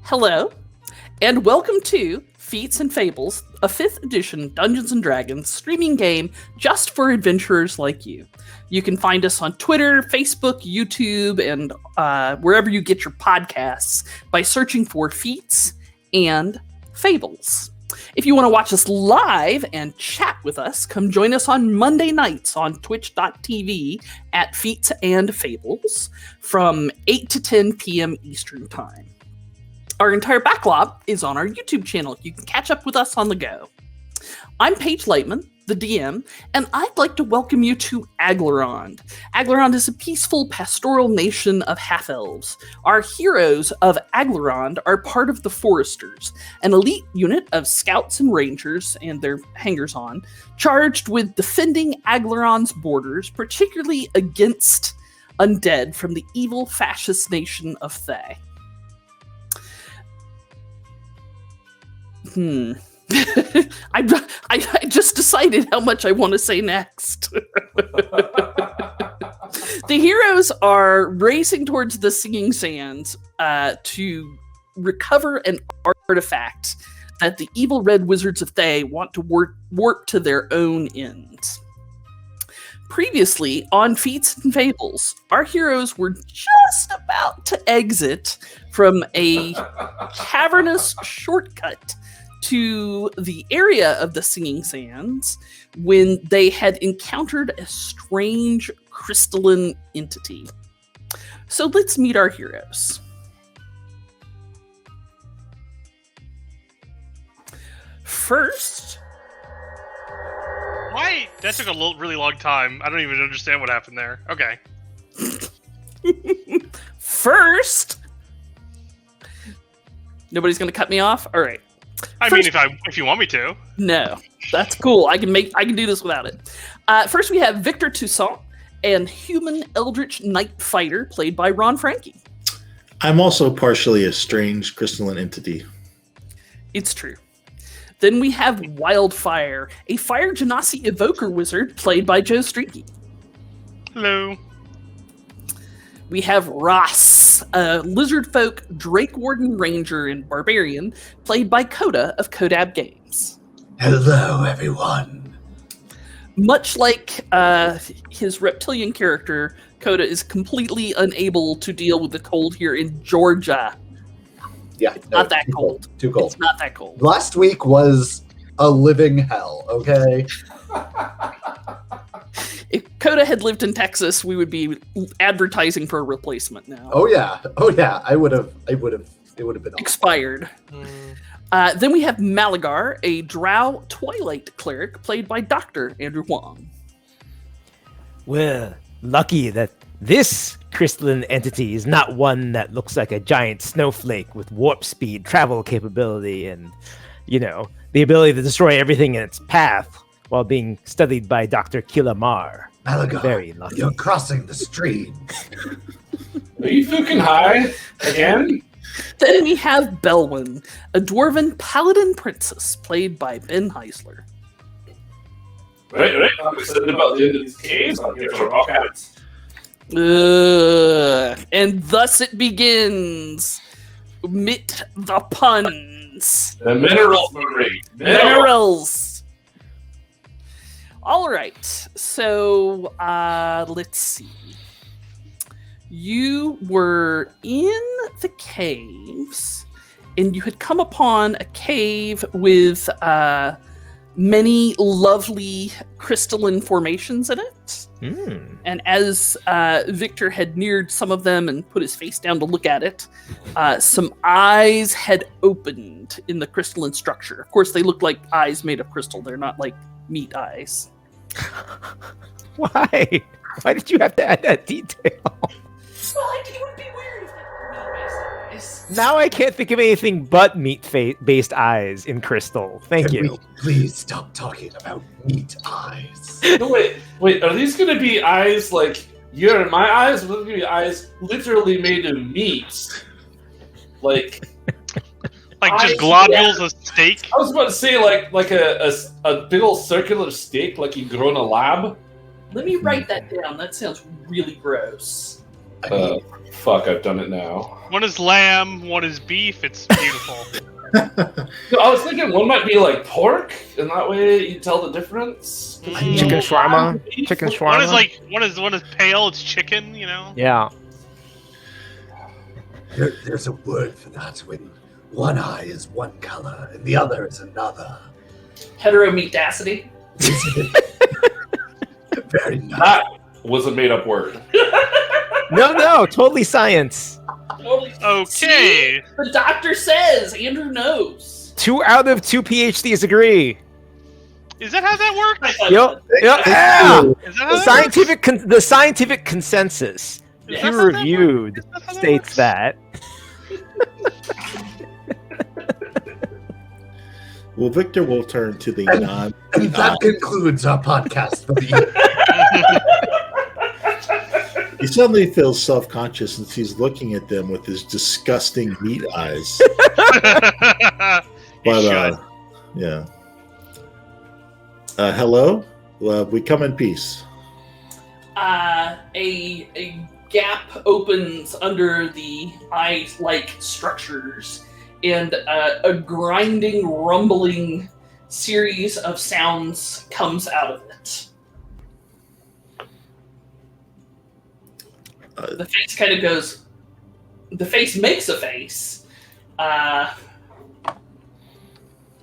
Hello, and welcome to Feats and Fables, a 5th edition Dungeons and Dragons streaming game just for adventurers like you. You can find us on Twitter, Facebook, YouTube, and wherever you get your podcasts by searching for Feats and Fables. If you want to watch us live and chat with us, come join us on Monday nights on twitch.tv at Feats and Fables from 8 to 10 p.m. Eastern Time. Our entire backlog is on our YouTube channel. You can catch up with us on the go. I'm Paige Lightman, the DM, and I'd like to welcome you to Aglarond. Aglarond is a peaceful pastoral nation of half-elves. Our heroes of Aglarond are part of the Foresters, an elite unit of scouts and rangers and their hangers-on, charged with defending Aglarond's borders, particularly against undead from the evil fascist nation of Thay. I just decided how much I want to say next. The heroes are racing towards the Singing Sands to recover an artifact that the evil red wizards of Thay want to warp to their own ends. Previously on Feats and Fables, our heroes were just about to exit from a cavernous shortcut to the area of the Singing Sands when they had encountered a strange crystalline entity. So let's meet our heroes. First... Why? That took a really long time. I don't even understand what happened there. Okay. First... Nobody's going to cut me off? All right. I mean, if you want me to. No, that's cool. I can do this without it. First, we have Victor Toussaint, and human eldritch knight fighter, played by Ron Frankie. I'm also partially a strange crystalline entity. It's true. Then we have Wildfire, a fire genasi evoker wizard, played by Joe Streaky. Hello. We have Ross, a lizard folk Drake Warden Ranger and Barbarian, played by Coda of Codab Games. Hello, everyone. Much like his reptilian character, Coda is completely unable to deal with the cold here in Georgia. Yeah, it's not that cold. Too cold. It's not that cold. Last week was a living hell, okay? If Coda had lived in Texas, we would be advertising for a replacement now. Oh yeah. It would have been expired. Then we have Malagar, a drow twilight cleric, played by Dr. Andrew Huang. We're lucky that this crystalline entity is not one that looks like a giant snowflake with warp speed, travel capability, and, the ability to destroy everything in its path while being studied by Dr. Kilamar. Malagar, very lucky. You're crossing the stream. Are you fucking high again? Then we have Belwyn, a dwarven paladin princess, played by Ben Heisler. Right. I'm excited about the end of these caves. I'll give it a rock at it. And thus it begins. Mit the puns. The minerals were great. Minerals. All right. So let's see. You were in the caves, and you had come upon a cave with many lovely crystalline formations in it. And as Victor had neared some of them and put his face down to look at it, some eyes had opened in the crystalline structure. Of course, they look like eyes made of crystal. They're not like meat eyes. Why? Why did you have to add that detail? Well, it would be weird if they were meat-based eyes. Now I can't think of anything but meat-based eyes in Crystal. Thank you. Please stop talking about meat eyes. No, wait. Are these going to be eyes like your and my eyes? Or are they going to be eyes literally made of meat? Like just globules of steak? I was about to say like a big old circular steak like you grow in a lab. Let me write that down. That sounds really gross. I mean, Fuck, I've done it now. One is lamb, one is beef. It's beautiful. So I was thinking one might be like pork, and that way you tell the difference. Chicken shawarma. Chicken shawarma. One is pale. It's chicken. You know. Yeah. there's a word for that when one eye is one color and the other is another. Heterometacity. Very nice. That was a made-up word. No, totally science. Totally. Okay. See? The doctor says. Andrew knows. 2 out of 2 PhDs agree. Is that how that works? Yep. Yeah. Is that how that works? The scientific consensus, Is that peer how that reviewed, works? Is that how that states works? that. Well, Victor will turn to the non. And that concludes our podcast for the evening. He suddenly feels self-conscious since he's looking at them with his disgusting meat eyes. You But should. yeah. Hello. We come in peace. A gap opens under the eye-like structures, and a grinding, rumbling series of sounds comes out of it. The face kind of goes. The face makes a face,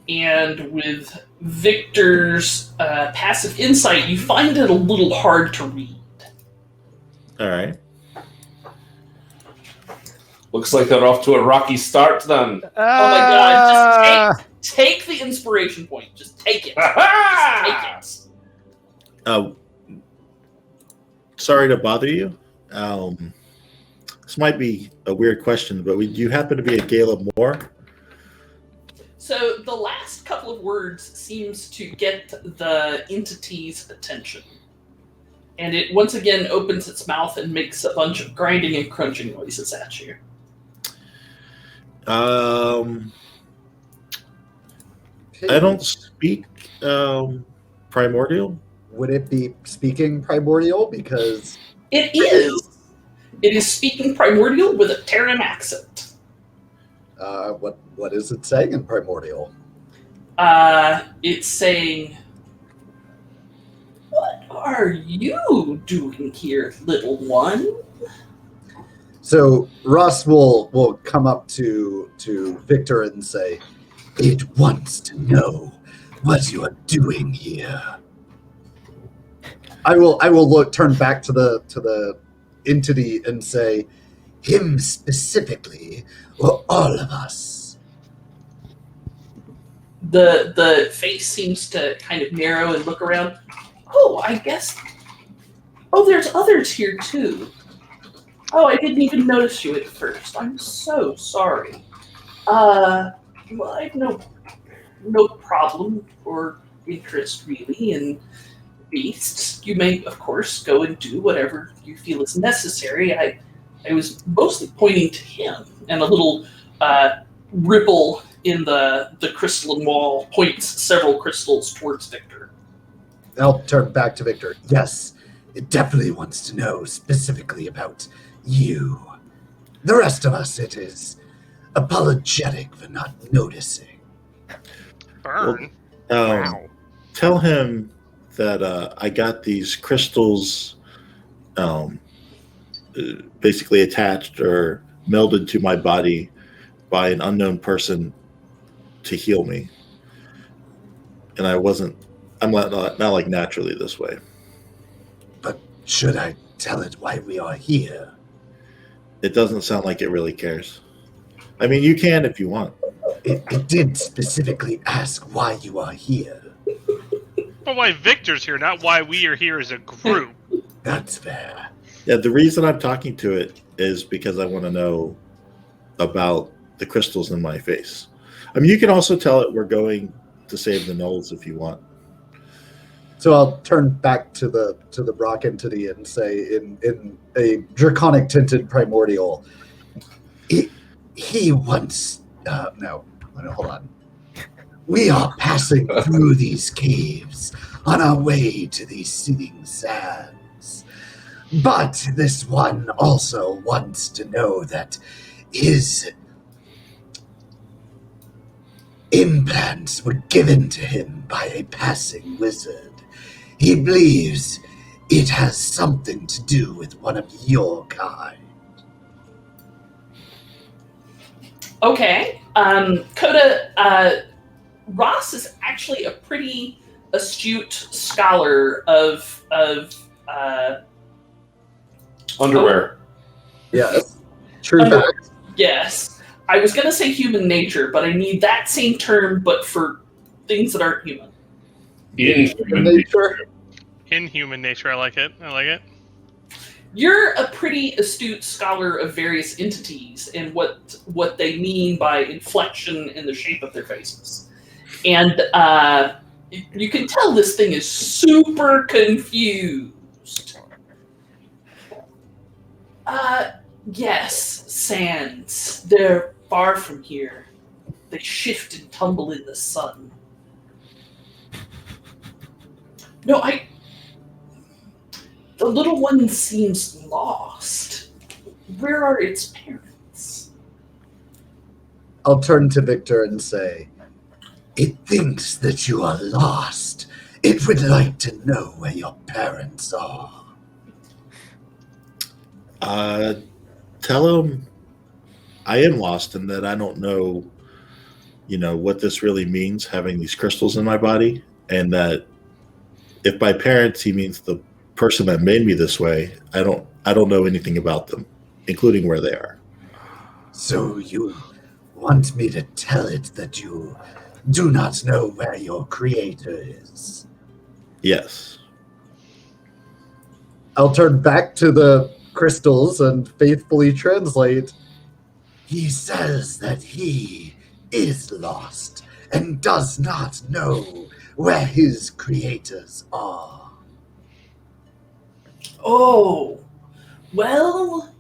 and with Victor's passive insight, you find it a little hard to read. All right. Looks like they're off to a rocky start then. Oh my god, just take the inspiration point. Just take it. Just take it. Sorry to bother you. This might be a weird question, but do you happen to be a Gale of Moor? So the last couple of words seems to get the entity's attention. And it once again opens its mouth and makes a bunch of grinding and crunching noises at you. I don't speak primordial. Would it be speaking primordial? Because It is. It is speaking primordial with a Terran accent. what is it saying in primordial? It's saying, "What are you doing here, little one?" So Russ will come up to Victor and say, "It wants to know what you are doing here." I will turn back to the entity and say, "Him specifically, or all of us?" The face seems to kind of narrow and look around. Oh, I guess. Oh, there's others here too. Oh, I didn't even notice you at first. I'm so sorry. Well, I have no problem or interest really in beasts. You may, of course, go and do whatever you feel is necessary. I was mostly pointing to him, and a little ripple in the crystalline wall points several crystals towards Victor. I'll turn back to Victor. Yes, it definitely wants to know specifically about you. The rest of us, it is apologetic for not noticing. Burn. Tell him that I got these crystals basically attached or melded to my body by an unknown person to heal me. And I'm not like naturally this way. But should I tell it why we are here? It doesn't sound like it really cares. I mean, you can if you want. It did specifically ask why you are here. But why Victor's here, not why we are here as a group. That's fair. Yeah, the reason I'm talking to it is because I want to know about the crystals in my face. I mean, you can also tell it we're going to save the Knolls if you want. So I'll turn back to the rock entity and say in a draconic tinted primordial, he wants no, hold on. We are passing through these caves on our way to these sitting sands. But this one also wants to know that his implants were given to him by a passing wizard. He believes it has something to do with one of your kind. Okay. Coda, Ross is actually a pretty astute scholar of Underwear. Yes. True Under- fact. yes. I was gonna say human nature, but I need that same term, but for things that aren't human. Inhuman Nature. In human nature, I like it. I like it. You're a pretty astute scholar of various entities and what they mean by inflection in the shape of their faces. And you can tell this thing is super confused. Yes, sands. They're far from here. They shift and tumble in the sun. No, the little one seems lost. Where are its parents? I'll turn to Victor and say, it thinks that you are lost. It would like to know where your parents are. Tell him I am lost and that I don't know, what this really means, having these crystals in my body, and that if by parents he means the person that made me this way, I don't know anything about them, including where they are. So you want me to tell it that you do not know where your creator is? Yes. I'll turn back to the crystals and faithfully translate. He says that he is lost and does not know where his creators are. Oh, well,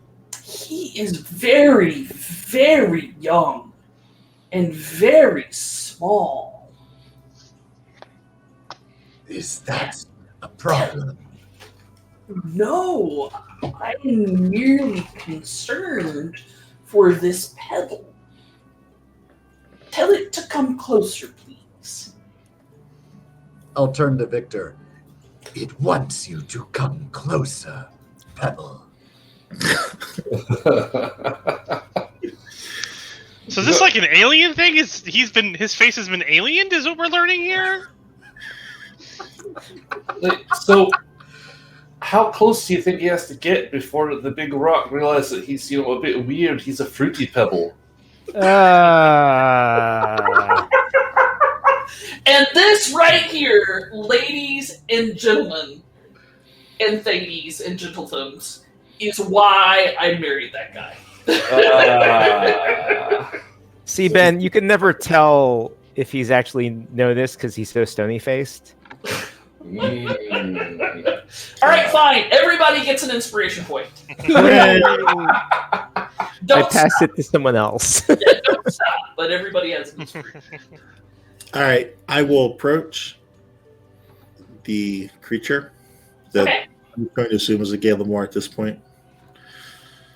he is very, very young and very small. Is that a problem? No, I'm merely concerned for this pebble. Tell it to come closer, please. I'll turn to Victor. It wants you to come closer, Pebble. So is this like an alien thing? His face has been aliened? Is what we're learning here? So, how close do you think he has to get before the big rock realizes that he's, a bit weird? He's a fruity pebble. And this right here, ladies and gentlemen, and ladies and gentletons, is why I married that guy. See, Ben, you can never tell if he's actually know this because he's so stony-faced. All right, fine. Everybody gets an inspiration point. I Don't pass stop. it to someone else. Yeah, don't stop. But everybody has an inspiration. All right. I will approach the creature that Okay. I'm going to assume is a Galamore at this point.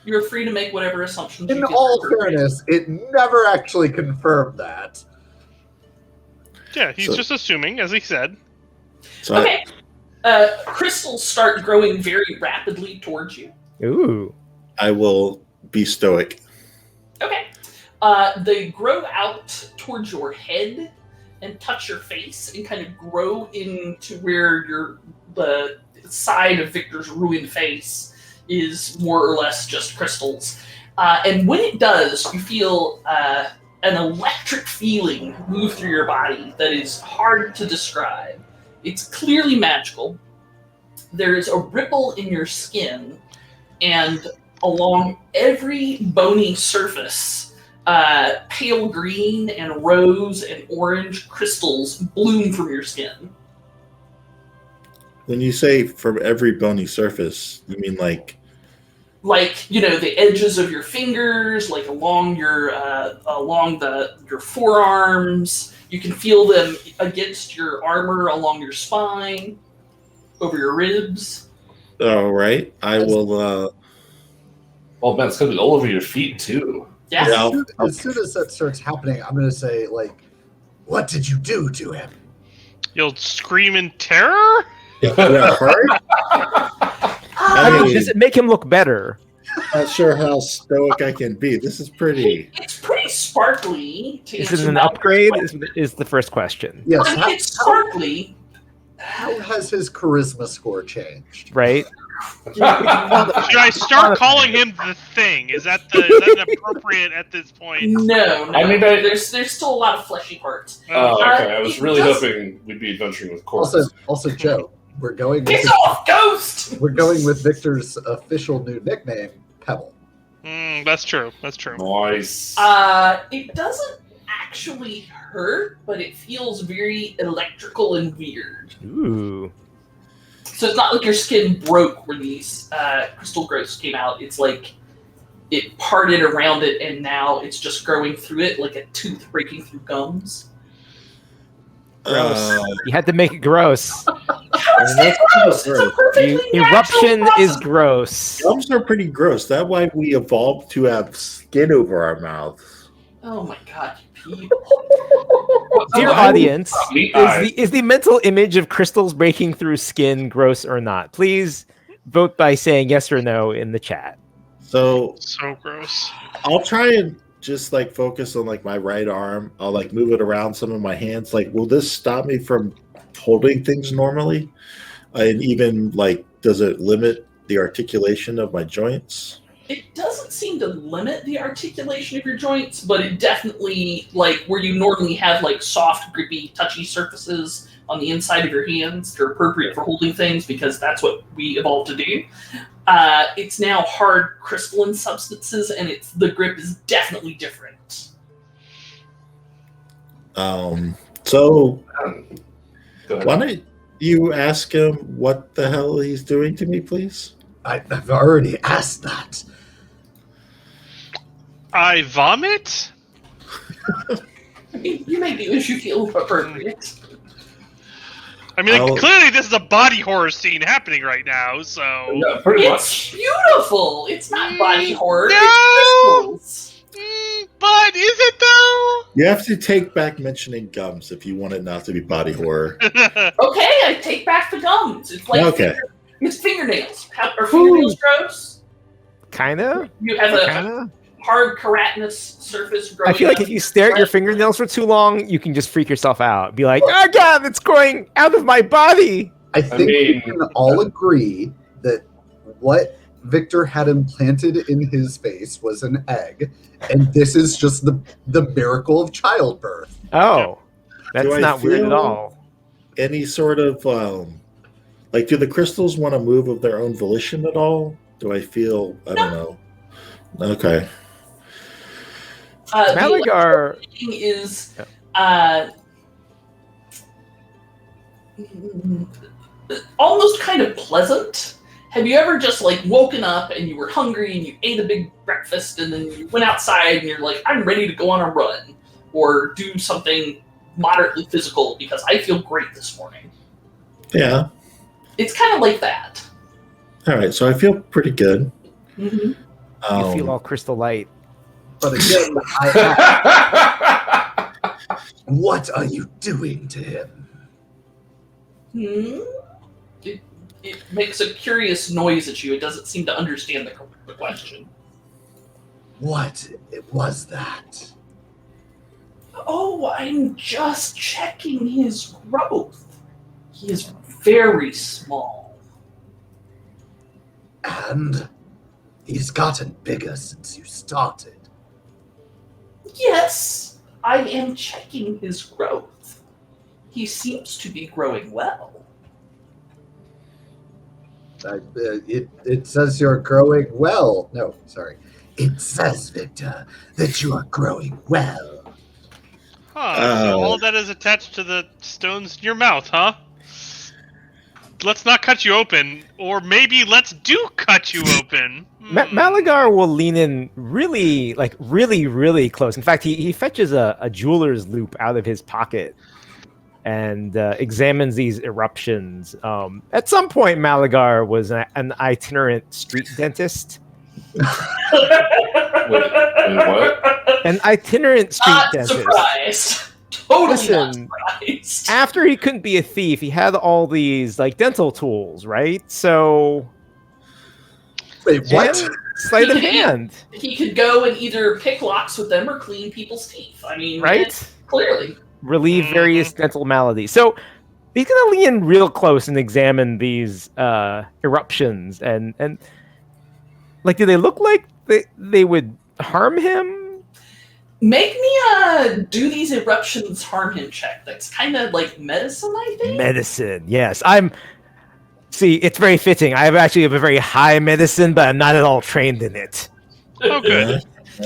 You're free to make whatever assumptions you In feel all appropriate. fairness, it never actually confirmed that. Yeah, he's So- just assuming, as he said. So Okay. Crystals start growing very rapidly towards you. Ooh. I will be stoic. Okay. They grow out towards your head and touch your face and kind of grow into where the side of Victor's ruined face is more or less just crystals. And when it does, you feel an electric feeling move through your body that is hard to describe. It's clearly magical. There's a ripple in your skin, and along every bony surface, pale green and rose and orange crystals bloom from your skin. When you say from every bony surface, you mean like The edges of your fingers, like along your forearms. You can feel them against your armor along your spine, over your ribs. All right. I will. Oh man, it's gonna be all over your feet too. Yeah. Yeah. As soon as that starts happening, I'm going to say, like, what did you do to him? You'll scream in terror? Yeah, hard. I mean, mean- does it make him look better? Not sure how stoic I can be. This is pretty. It's pretty sparkly. To Is answer it an that upgrade? question. Is the first question, Yes. I mean, it's sparkly. How has his charisma score changed? right? Should I start calling him the Thing? Is that appropriate at this point? No, no. I mean, there's still a lot of fleshy parts. Oh, Uh, okay. I was really hoping we'd be adventuring with corpses. Also, Joe, we're going with Piss off, Ghost! Victor's official new nickname, Pebble. That's true. That's true. Nice. It doesn't actually hurt, but it feels very electrical and weird. Ooh. So it's not like your skin broke when these crystal growths came out. It's like it parted around it, and now it's just growing through it like a tooth breaking through gums. Gross. You had to make it gross. How is that's that gross? It's a gross. perfectly Eruption natural is process. gross. Gums are pretty gross. That's why we evolved to have skin over our mouths. Oh my god, you people. Dear Oh, audience, Meat eyes. is the mental image of crystals breaking through skin gross or not? Please vote by saying yes or no in the chat. So So gross. I'll try and just like focus on like my right arm. I'll like move it around some of my hands. Like, will this stop me from holding things normally? And even like, does it limit the articulation of my joints? It doesn't seem to limit the articulation of your joints, but it definitely, like, where you normally have, like, soft, grippy, touchy surfaces on the inside of your hands, they're appropriate for holding things because that's what we evolved to do. It's now hard crystalline substances, and the grip is definitely different. So Go ahead. why don't you ask him what the hell he's doing to me, please? I've already asked that. I vomit? I mean, you may do as you feel appropriate. I mean, I'll- clearly this is a body horror scene happening right now, so... Yeah, pretty It's much. beautiful! It's not body horror, No! it's crystals! But is it though? You have to take back mentioning gums if you want it not to be body horror. Okay, I take back the gums. It's like Okay. it's fingernails. Are fingernails gross? Kinda? You have a Kinda? hard keratinous surface growing I feel like up. if you stare at your fingernails for too long, you can just freak yourself out. Be like, oh god, it's going out of my body. I think we mean- can all agree that what Victor had implanted in his face was an egg, and this is just the miracle of childbirth. Oh. That's Do I not weird at feel- all. Any sort of like, do the crystals want to move of their own volition at all? Do I feel? I don't know. Okay. The Malagar. thing is almost kind of pleasant. Have you ever just like woken up and you were hungry and you ate a big breakfast and then you went outside and you're like, I'm ready to go on a run or do something moderately physical because I feel great this morning? Yeah. It's kind of like that. All right. So I feel pretty good. Mm-hmm. You feel all crystal light. But again, I ask, what are you doing to him? It makes a curious noise at you. It doesn't seem to understand the question. What was that? Oh, I'm just checking his growth. He is very small. And he's gotten bigger since you started. Yes, I am checking his growth. He seems to be growing well. It says you're growing well. No, sorry. It says, Victor, that you are growing well. So all of that is attached to the stones in your mouth, huh? Let's not cut you open, or maybe let's cut you open. Malagar will lean in really, really close. In fact, he fetches a jeweler's loop out of his pocket and examines these eruptions. At some point, Malagar was an itinerant street dentist. Wait, what? An itinerant street Not dentist. surprised. Totally Listen, not surprised. After he couldn't be a thief, he had all these like dental tools, right? So, Wait, what? and sleight of hand, He could go and either pick locks with them or clean people's teeth. I mean, right? clearly. Relieve various dental maladies. So he's gonna lean real close and examine these eruptions, and like, do they look like they would harm him? Make me do these eruptions harm him check. That's kind of like medicine, I think. Medicine, yes. See, it's very fitting. I actually have a very high medicine, but I'm not at all trained in it. Oh, good.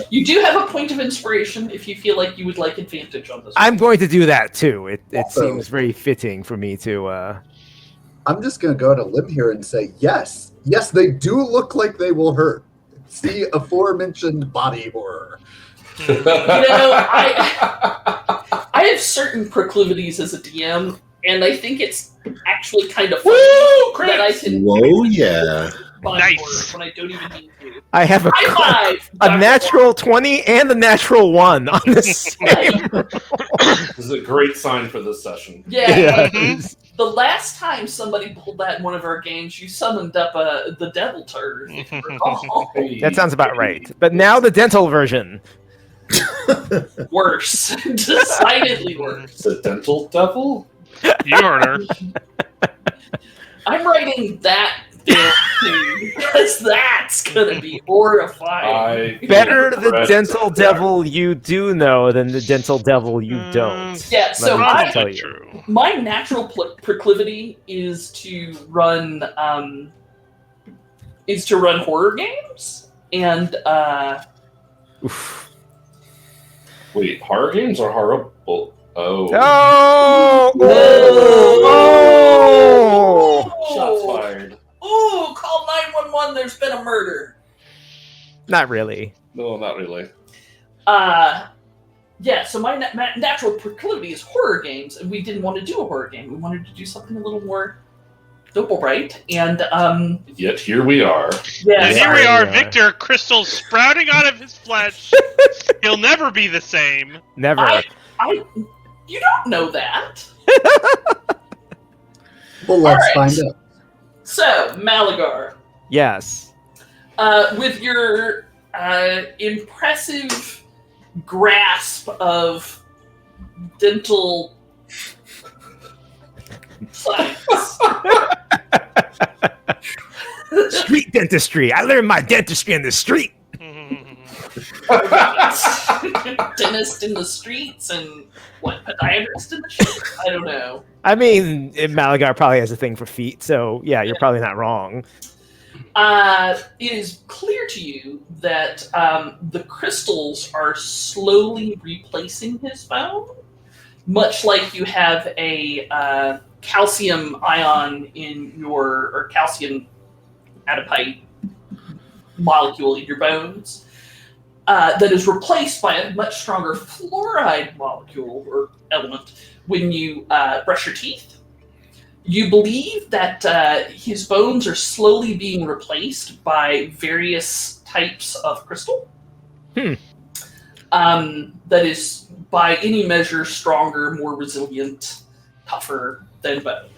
You do have a point of inspiration if you feel like you would like advantage on this. I'm going to do that too. It Also- seems very fitting for me to. I'm just going to go out on a limb here and say, yes, they do look like they will hurt. See aforementioned body horror. You know, I have certain proclivities as a DM, and I think it's actually kind of funny that I can Whoa, yeah. find Nice. horror when I don't even need to. I have High five! a natural 20 and a natural 1 on this same. This is a great sign for this session. Yeah, like, Mhm. the last time somebody pulled that in one of our games, you summoned up the devil turd. if you recall. Hey, That sounds about right. But now the dental version. Worse. Decidedly worse. The dental devil? You heard her. I'm writing that down too, because that's gonna be horrifying. Better the regret dental that. devil you do know than the dental devil you don't. Yeah, so Let me I- just tell Probably you. true. My natural proclivity is to run horror games, and Oof. Wait, horror games are horrible. Oh. Oh! Oh! Shots fired. Ooh, call 911. There's been a murder. Not really. No, not really. Yeah. So my natural proclivity is horror games, and we didn't want to do a horror game. We wanted to do something a little more double right, and Yet here we are. yeah. And so- here we are, Yeah. Victor, crystals sprouting out of his flesh. He'll never be the same. Never. You don't know that. Well, let's All right. find out. So Malagar, Yes. with your impressive grasp of dental science. Street dentistry. I learned my dentistry in the street. Dentist in the streets and what, podiatrist in the streets? I don't know. I mean, Malagar probably has a thing for feet, so yeah, you're probably not wrong. It is clear to you that the crystals are slowly replacing his bone, much like you have a calcium ion in your, or calcium adipite molecule in your bones that is replaced by a much stronger fluoride molecule or element when you brush your teeth. You believe that his bones are slowly being replaced by various types of crystal. That is, by any measure, stronger, more resilient, tougher than bone.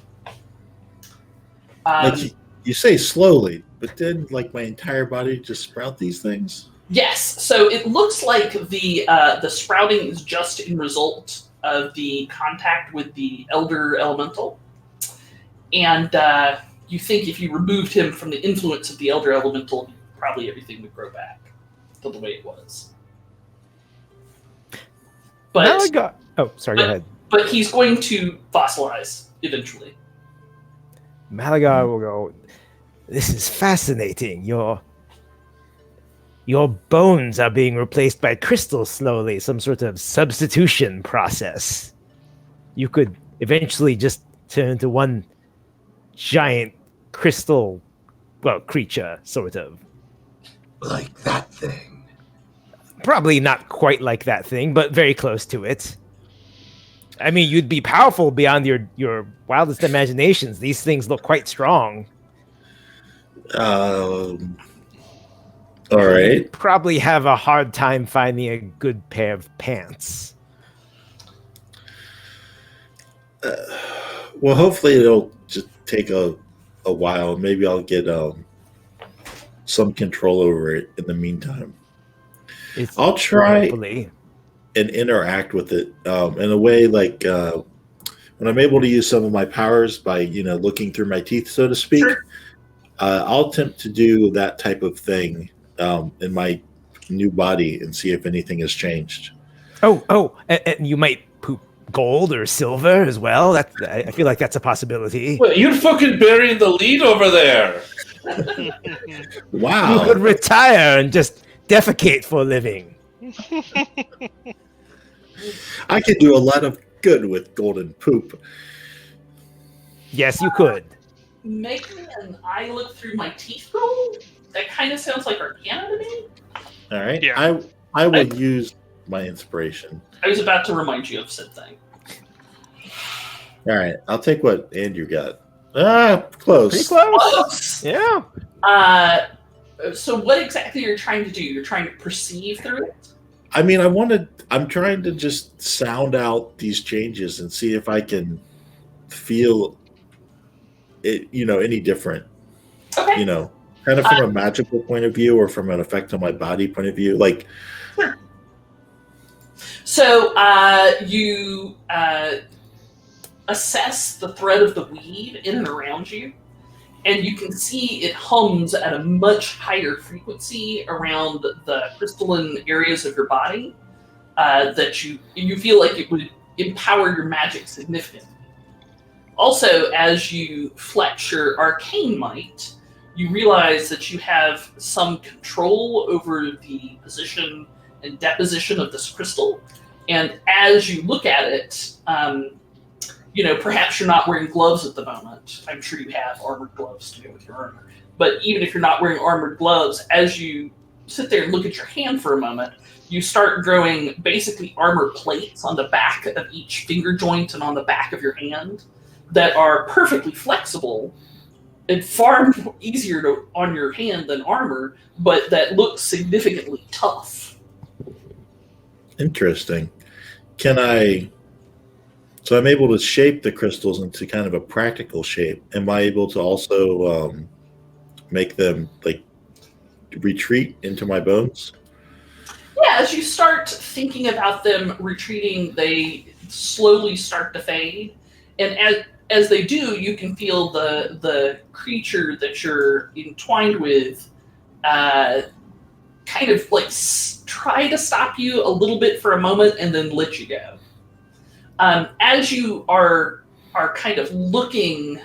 Like you say slowly, but then like my entire body just sprout these things. Yes, so it looks like the sprouting is just in result of the contact with the elder elemental, and you think if you removed him from the influence of the elder elemental, probably everything would grow back to the way it was. But Malagar. Oh, sorry. Go ahead. but he's going to fossilize eventually. Malagar will go. This is fascinating. Your bones are being replaced by crystals slowly, some sort of substitution process. You could eventually just turn into one giant crystal, well, creature, sort of. Like that thing. Probably not quite like that thing, but very close to it. I mean, you'd be powerful beyond your wildest imaginations. These things look quite strong. All right. You'd probably have a hard time finding a good pair of pants. Well, hopefully it'll just take a while. Maybe I'll get some control over it in the meantime. I'll try hopefully. and interact with it in a way like when I'm able to use some of my powers by looking through my teeth, so to speak. Sure. I'll attempt to do that type of thing in my new body and see if anything has changed. And you might poop gold or silver as well. I feel like that's a possibility. Wait, you're fucking burying the lead over there. Wow. You could retire and just defecate for a living. I could do a lot of good with golden poop. Yes, you could. Making an eye look through my teeth roll? That kind of sounds like Arcana to me. All right. Yeah. I will use my inspiration. I was about to remind you of said thing. All right. I'll take what Andrew got. Close. Pretty close. Close. Yeah. So what exactly are you trying to do? You're trying to perceive through it? I mean, I'm trying to just sound out these changes and see if I can feel it, any different. Okay. Kind of from a magical point of view or from an effect on my body point of view. Like, Sure. So you assess the thread of the weave in and around you, and you can see it hums at a much higher frequency around the crystalline areas of your body that you feel like it would empower your magic significantly. Also, as you flex your arcane might, you realize that you have some control over the position and deposition of this crystal. And as you look at it, perhaps you're not wearing gloves at the moment. I'm sure you have armored gloves to go with your armor. But even if you're not wearing armored gloves, as you sit there and look at your hand for a moment, you start growing basically armor plates on the back of each finger joint and on the back of your hand that are perfectly flexible and far easier on your hand than armor, but that looks significantly tough. interesting. So I'm able to shape the crystals into kind of a practical shape. Am I able to also make them like retreat into my bones? Yeah, as you start thinking about them retreating, they slowly start to fade. And as they do, you can feel the creature that you're entwined with kind of like try to stop you a little bit for a moment and then let you go. As you are kind of looking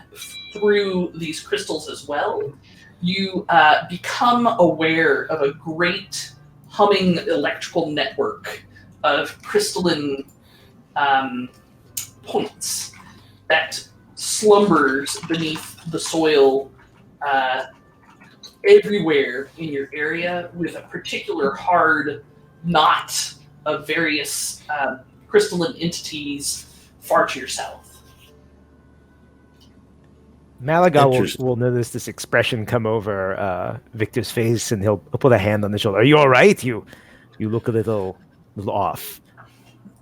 through these crystals as well, you become aware of a great humming electrical network of crystalline points that slumbers beneath the soil everywhere in your area, with a particular hard knot of various crystalline entities far to your south. Malaga will notice this expression come over Victor's face, and he'll put a hand on the shoulder. Are you all right? You look a little off.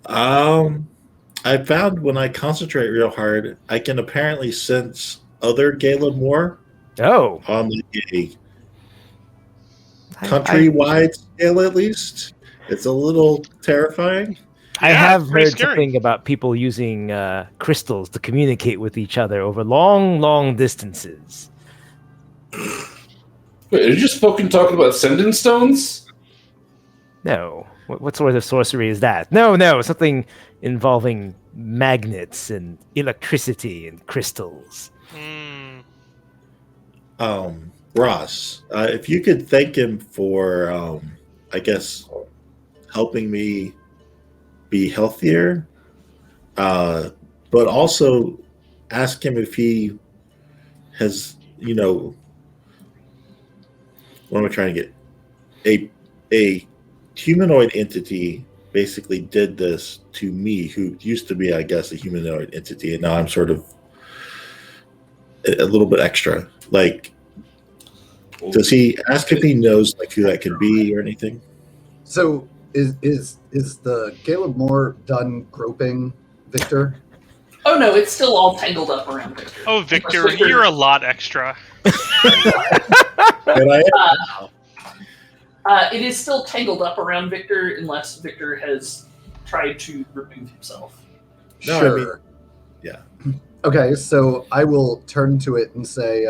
I found when I concentrate real hard, I can apparently sense other Galen Moore Oh, on a countrywide scale, at least. It's a little terrifying. I Yeah, have pretty heard scary. something about people using crystals to communicate with each other over long distances. Wait, are you just fucking talking about sending stones? No. What sort of sorcery is that? No, something involving magnets and electricity and crystals. Ross, if you could thank him for, I guess, helping me be healthier, but also ask him if he has, what am I trying to get? A humanoid entity basically did this to me, who used to be, I guess, a humanoid entity, and now I'm sort of a little bit extra. Like, does he ask if he knows like who that could be or anything? So is the Caleb Moore done groping Victor? Oh no, it's still all tangled up around Victor. Oh, Victor, you're a lot extra. And I am. It is still tangled up around Victor unless Victor has tried to remove himself. No, Sure. I mean, yeah. Okay, so I will turn to it and say,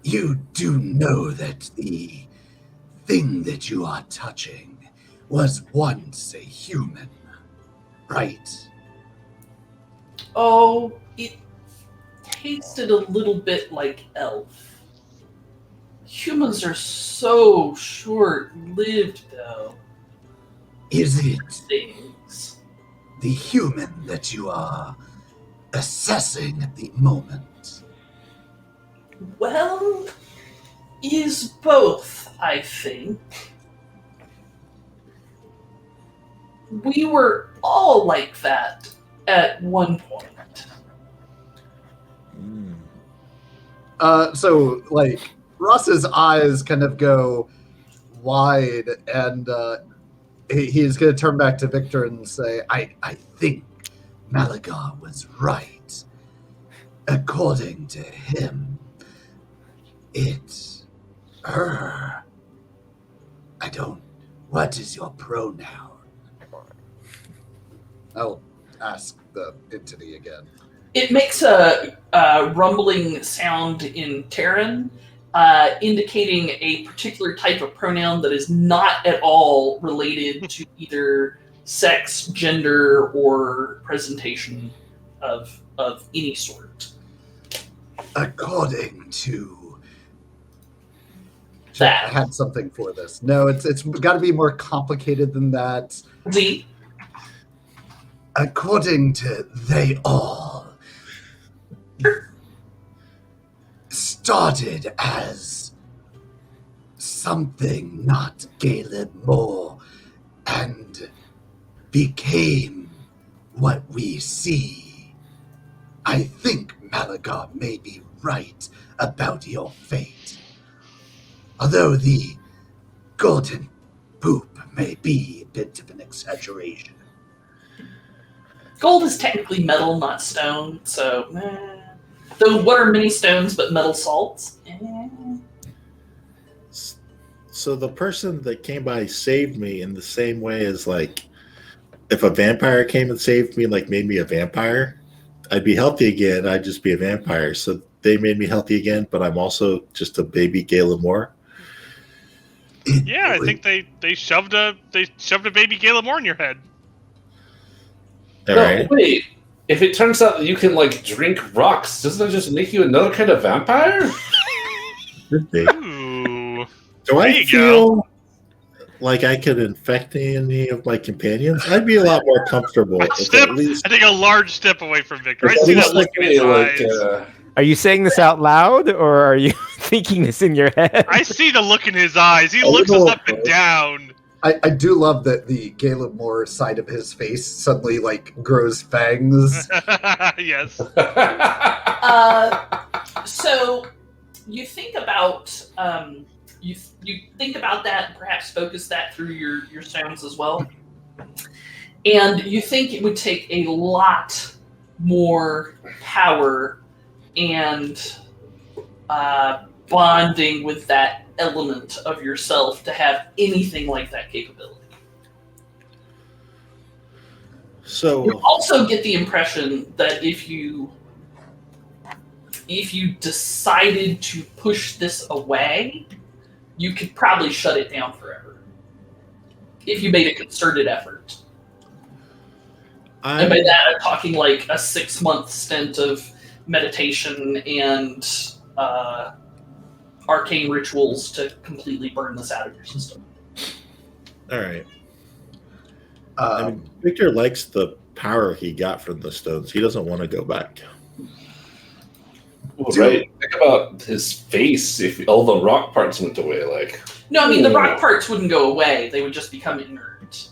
you do know that the thing that you are touching was once a human, right? Oh, it tasted a little bit like elf. Humans are so short-lived, though. Is it Things. the human that you are assessing at the moment? Well, is both, I think. We were all like that at one point. So, like, Ross's eyes kind of go wide, and he's going to turn back to Victor and say, I think Malagar was right. According to him, it's her. What is your pronoun? I'll ask the entity again. It makes a rumbling sound in Terran, indicating a particular type of pronoun that is not at all related to either sex, gender, or presentation of any sort. According to I That. had something for this. No, it's got to be more complicated than that. Z. According to they all started as something not Caleb Moore and became what we see. I think Malagar may be right about your fate. Although the golden poop may be a bit of an exaggeration. Gold is technically metal, not stone, so. Though, what are many stones but metal salts? So the person that came by saved me in the same way as, like, if a vampire came and saved me, like made me a vampire, I'd be healthy again. I'd just be a vampire. So they made me healthy again, but I'm also just a baby Galen Moore. Yeah, I think they shoved a baby Galen Moore in your head. All No, right. wait. If it turns out that you can like drink rocks, doesn't that just make you another kind of vampire? Could be. Ooh. Do There I you feel like I could infect any of my companions? I'd be a lot more comfortable if Step. at least. I take a large step away from Victor. I At see least that look in his eyes. Are you saying this out loud, or are you thinking this in your head? I see the look in his eyes. He A looks us little- up and down. I do love that the Caleb Moore side of his face suddenly like grows fangs. Yes. So you think about you think about that and perhaps focus that through your sounds as well, and you think it would take a lot more power and bonding with that element of yourself to have anything like that capability. So You also get the impression that if you decided to push this away, you could probably shut it down forever. If you made a concerted effort. And by that, I'm talking like a 6-month stint of meditation and arcane rituals to completely burn this out of your system. all right. I mean, Victor likes the power he got from the stones. He doesn't want to go back. Well, right. Think about his face if all the rock parts went away. Like, No, I mean, the rock parts wouldn't go away. They would just become inert.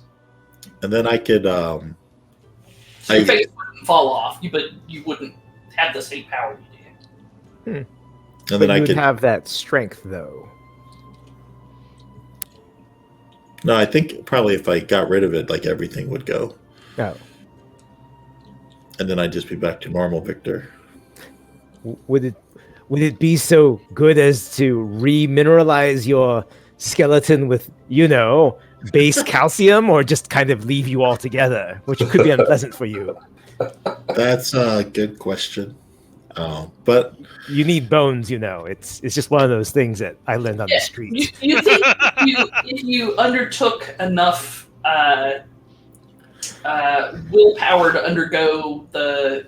And then I could. So your face wouldn't fall off, but you wouldn't have the same power you do. And But then I you would could. have that strength, though. No, I think probably if I got rid of it, like everything would go. Oh. And then I'd just be back to normal Victor. Would it be so good as to remineralize your skeleton with, base calcium, or just kind of leave you altogether, which could be unpleasant for you? That's a good question. But You need bones, It's just one of those things that I learned on the street. You think if you undertook enough willpower to undergo the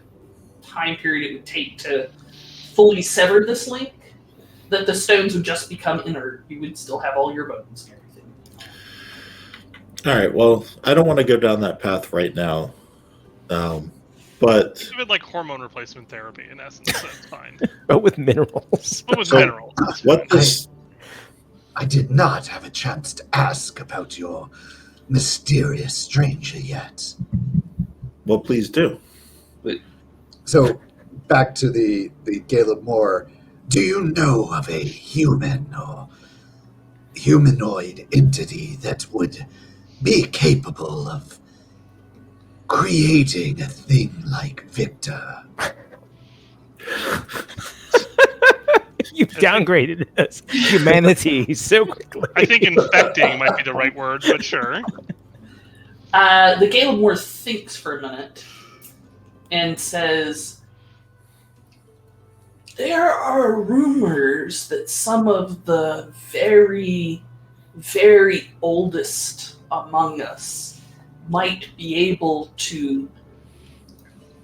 time period it would take to fully sever this link, that the stones would just become inert. You would still have all your bones and everything. all right, well, I don't want to go down that path right now. But Think of it like hormone replacement therapy, in essence. That's fine. But with minerals. But with So- minerals. that's what fine. this I did not have a chance to ask about your mysterious stranger yet. well, please do. So, back to the Caleb Moore. Do you know of a human or humanoid entity that would be capable of creating a thing like Victor? You've downgraded us, humanity so quickly. I think infecting might be the right word, but sure. The Galen Moore thinks for a minute and says, there are rumors that some of the very, very oldest among us might be able to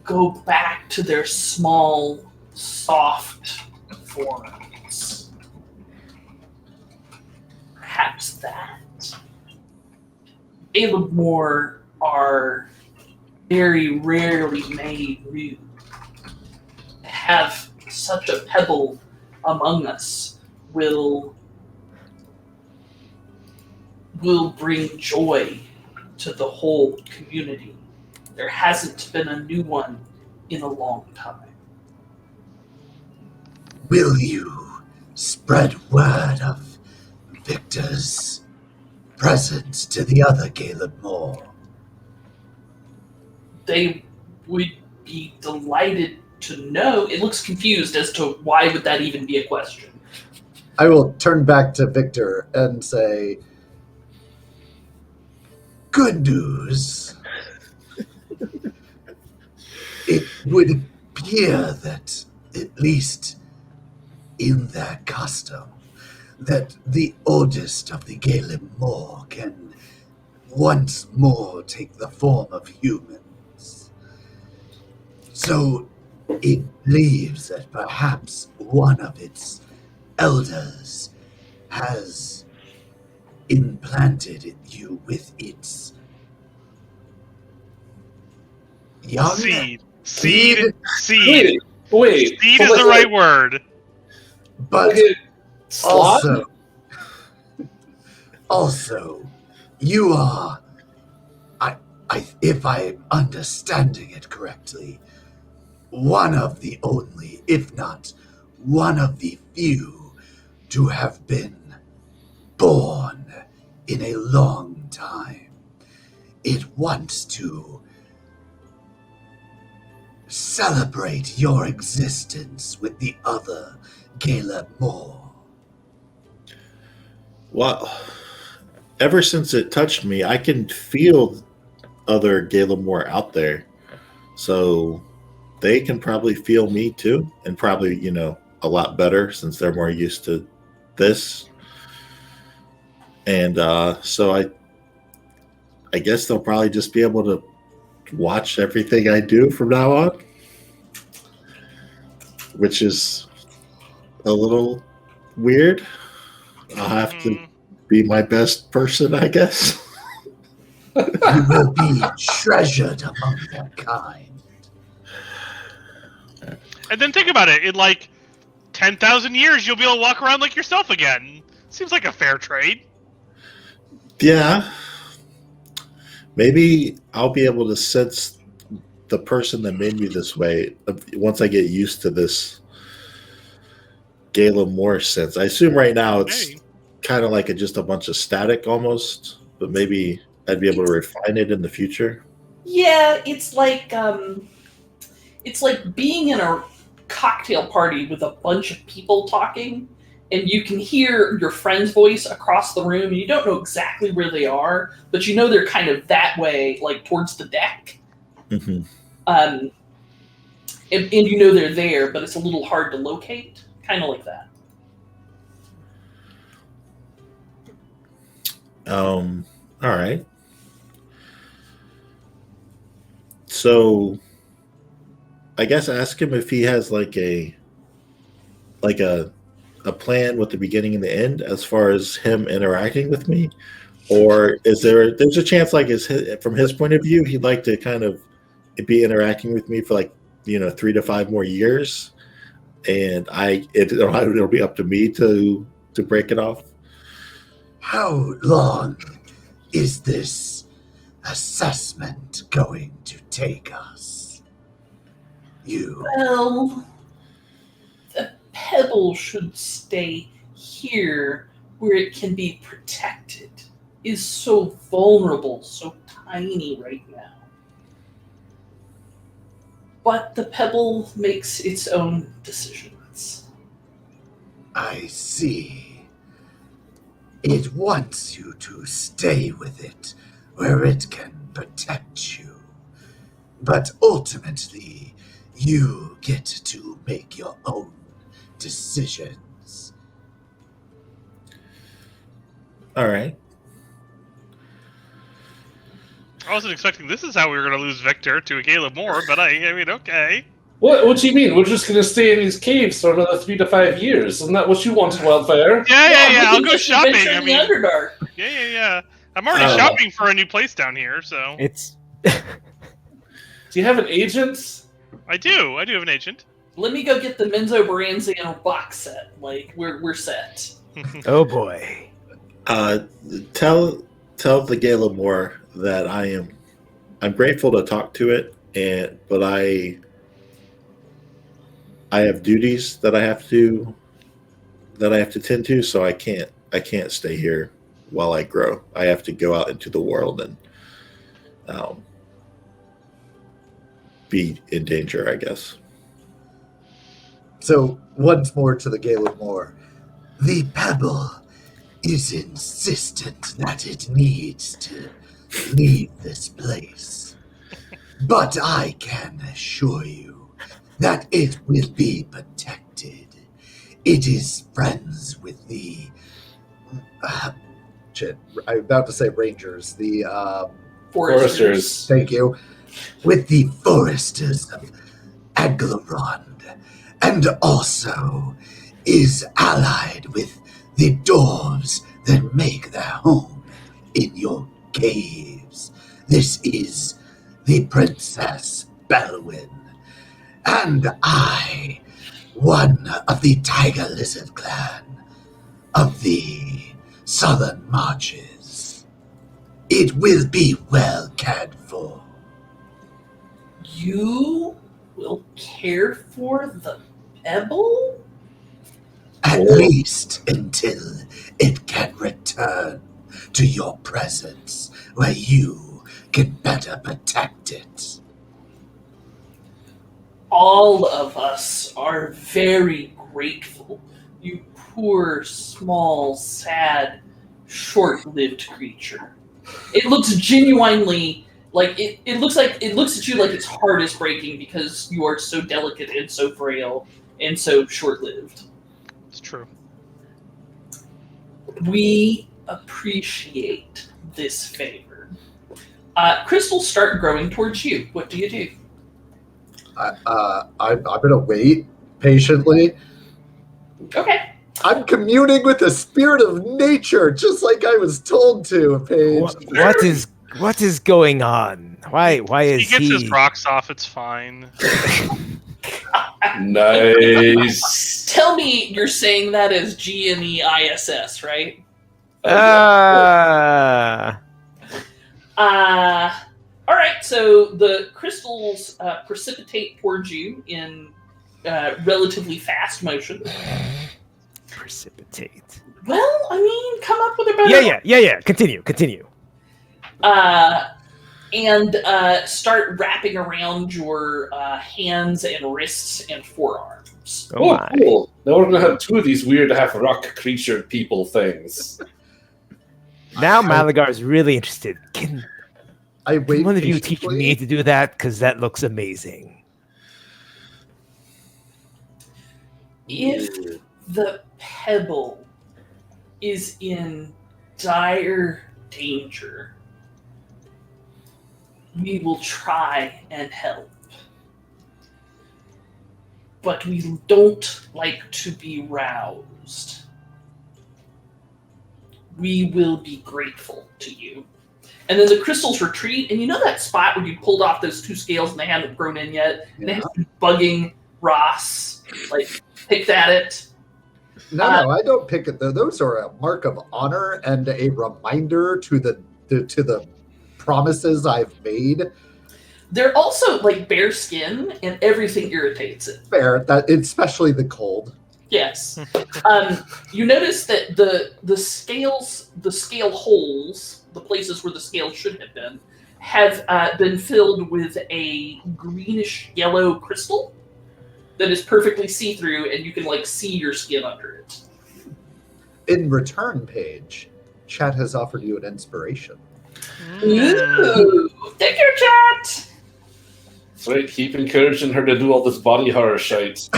go back to their small, soft forms. Perhaps that. Caleb Moore are very rarely made new. To have such a pebble among us will bring joy to the whole community. There hasn't been a new one in a long time. Will you spread word of Victor's presence to the other Caleb Moore? They would be delighted to know. It looks confused as to why would that even be a question. I will turn back to Victor and say, good news. It would appear that, at least in their custom, that the oldest of the Galen Moor can once more take the form of humans. So it believes that perhaps one of its elders has implanted you with its young Seed. Seed? Seed. Wait. Seed is the right word. but Slot? also, you are, if I'm understanding it correctly, one of the only, if not one of the few, to have been born in a long time. It wants to celebrate your existence with the other Caleb Moore. Well, ever since it touched me, I can feel other Galen Moore out there. So they can probably feel me too. And probably, a lot better since they're more used to this. And so I guess they'll probably just be able to watch everything I do from now on. Which is a little weird. I'll have to be my best person, I guess. You will be treasured among their kind. And then think about it. In like 10,000 years, you'll be able to walk around like yourself again. Seems like a fair trade. Yeah. maybe I'll be able to sense the person that made me this way once I get used to this Gala Moore sense. I assume right now it's kind of like just a bunch of static almost, but maybe I'd be able to refine it in the future. Yeah, it's like being in a cocktail party with a bunch of people talking, and you can hear your friend's voice across the room, and you don't know exactly where they are, but you know they're kind of that way, like towards the deck. Mm-hmm. And you know they're there, but it's a little hard to locate, kind of like that. All right. So, I guess ask him if he has like a plan with the beginning and the end as far as him interacting with me, or there's a chance like from his point of view he'd like to kind of be interacting with me for like 3 to 5 more years, and it'll be up to me to break it off. How long is this assessment going to take us? Well, the pebble should stay here where it can be protected. Is so vulnerable, so tiny right now. But the pebble makes its own decisions. I see. It wants you to stay with it where it can protect you. But ultimately, you get to make your own decisions. All right. I wasn't expecting this is how we were going to lose Victor to a Gala Moore, but I mean, okay. What do you mean? We're just going to stay in these caves for another 3 to 5 years? Isn't that what you wanted, Wildfire? Yeah. I'll go shopping. I mean, Underdark. Yeah. I'm already shopping for a new place down here, so. It's. Do you have an agent? I do have an agent. Let me go get the Menzo Baranziano box set. Like, we're set. Oh boy. Tell the Gala Moore that I'm grateful to talk to it, but I have duties that I have to tend to, so I can't stay here while I grow. I have to go out into the world and be in danger, I guess. So, once more to the Gala Moore. The pebble is insistent that it needs to leave this place. But I can assure you that it will be protected. It is friends with the... I'm about to say rangers. The... Foresters. Thank you. With the foresters of Aglarond. And also is allied with the dwarves that make their home in your caves. This is the Princess Belwyn. And I, one of the Tiger Lizard clan of the Southern Marches. It will be well cared for. You will care for the pebble? At least until it can return to your presence, where you can better protect it. All of us are very grateful. You poor, small, sad, short-lived creature. It looks genuinely like it looks at you like its heart is breaking because you are so delicate and so frail and so short-lived. It's true. We appreciate this favor. Crystals start growing towards you. What do you do? I'm gonna wait patiently. Okay. I'm communing with the spirit of nature, just like I was told to, Paige. What is going on? Why is he gets his rocks off? It's fine. Nice. Tell me you're saying that as GNEISS, right? All right, so the crystals precipitate towards you in relatively fast motion. Precipitate. Well, I mean, come up with a better. Yeah. Continue. And start wrapping around your hands and wrists and forearms. Oh my. Cool. Now we're gonna have two of these weird half rock creature people things. Now Malagar's really interested. Can I wait one of you teach patiently? me to do that? Because that looks amazing. If the pebble is in dire danger, we will try and help. But we don't like to be roused. We will be grateful to you. And then the crystals retreat, and you know that spot where you pulled off those two scales and they haven't grown in yet? And they have been bugging Ross, like, picked at it. No, I don't pick it though. Those are a mark of honor and a reminder to the promises I've made. They're also like bare skin, and everything irritates it. Fair, that especially the cold. Yes. You notice that the scale holes, the places where the scale should have been filled with a greenish yellow crystal that is perfectly see-through, and you can like see your skin under it. In return, Paige, chat has offered you an inspiration. Ooh, thank you, chat. That's right, keep encouraging her to do all this body horror shite.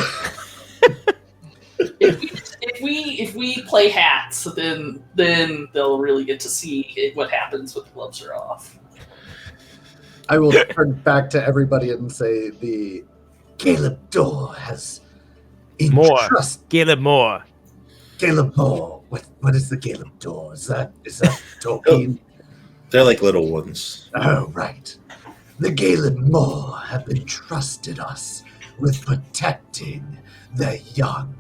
If we play hats, then they'll really get to see what happens when the gloves are off. I will turn back to everybody and say the Caleb Door has More. entrusted Caleb Moore. Caleb Moore. What is the Caleb Door? Is that Tolkien? They're like little ones. Oh, right. The Caleb Moore have entrusted us with protecting the young.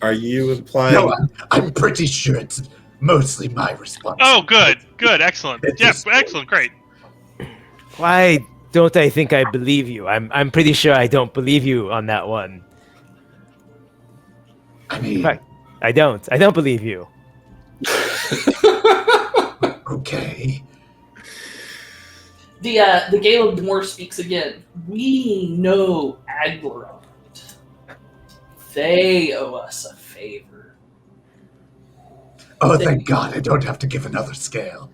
Are you implying? No, I'm pretty sure it's mostly my response. Oh, good, excellent. Yeah, excellent, great. Why don't I think I believe you? I'm pretty sure I don't believe you on that one. I In mean, fact, I don't believe you. okay. The Caleb Moore speaks again. We know Aglarond. They owe us a favor. Oh, thank God, I don't have to give another scale.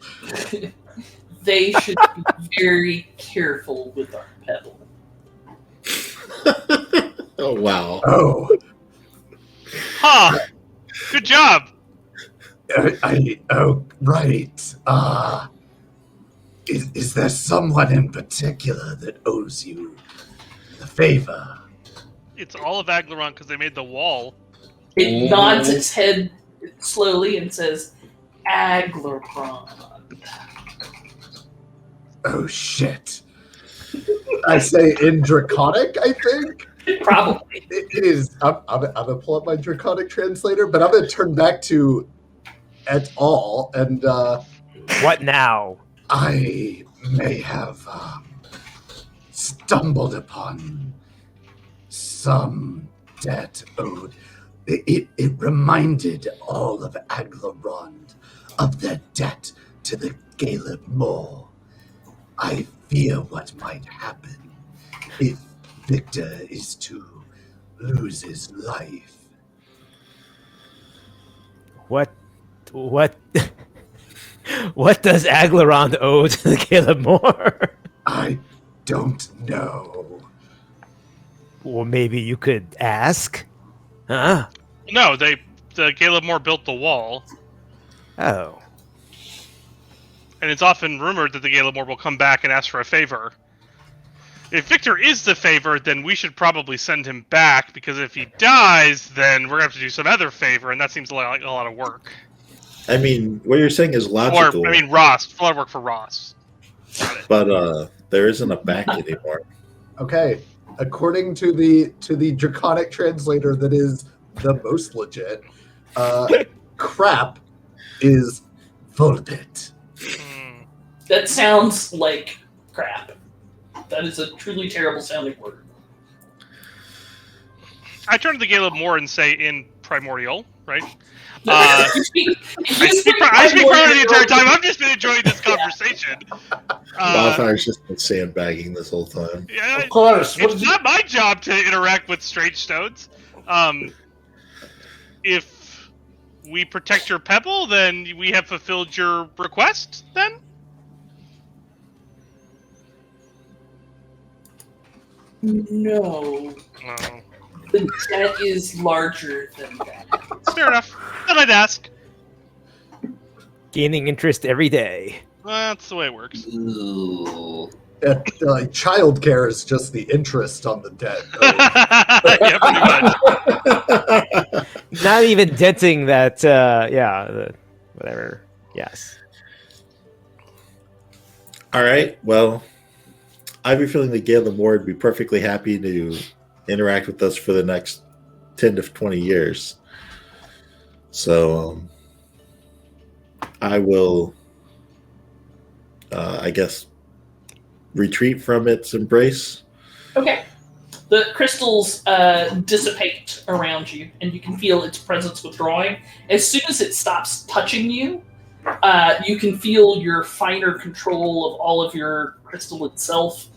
They should be very careful with our pebble. Oh wow! Oh, Huh. Good job. Right. Is there someone in particular that owes you the favor? It's all of Aglarond because they made the wall. It nods its head slowly and says, Aglarond. Oh shit! I say in Draconic, I think. Probably. It is. I'm gonna pull up my Draconic translator, but I'm gonna turn back to et al. And What now? I may have stumbled upon some debt owed. It reminded all of Aglarond of their debt to the Caleb Moore. I fear what might happen if Victor is to lose his life. What what does Aglarond owe to the Caleb Moore? I don't know. Or maybe you could ask? Huh? No, the Caleb Moore built the wall, Oh. and it's often rumored that the Caleb Moore will come back and ask for a favor. If Victor is the favor, then we should probably send him back, because if he dies, then we're going to have to do some other favor, and that seems like a lot of work. I mean, what you're saying is logical. Or, I mean, Ross. A lot of work for Ross. But there isn't a back anymore. Okay, according to the Draconic translator that is the most legit, crap is full bit. That sounds like crap. That is a truly terrible sounding word. I turn to the Caleb more and say in primordial, right? I I speak primordial the entire time. I've just been enjoying this conversation. Wildfire's just been sandbagging this whole time. Yeah, Of course. it's not my job to interact with strange stones. If we protect your pebble, then we have fulfilled your request, then? No. Oh, The debt is larger than that. fair enough. Then I'd ask. Gaining interest every day. That's the way it works. Ooh. Childcare is just the interest on the debt. Yeah, pretty much. Not even denting that, whatever. Yes. All right. Well, I have a feeling that Gale and Moore would be perfectly happy to interact with us for the next 10 to 20 years. So I will, I guess, retreat from its embrace. Okay. The crystals dissipate around you, and you can feel its presence withdrawing. As soon as it stops touching you, you can feel your finer control of all of your crystal itself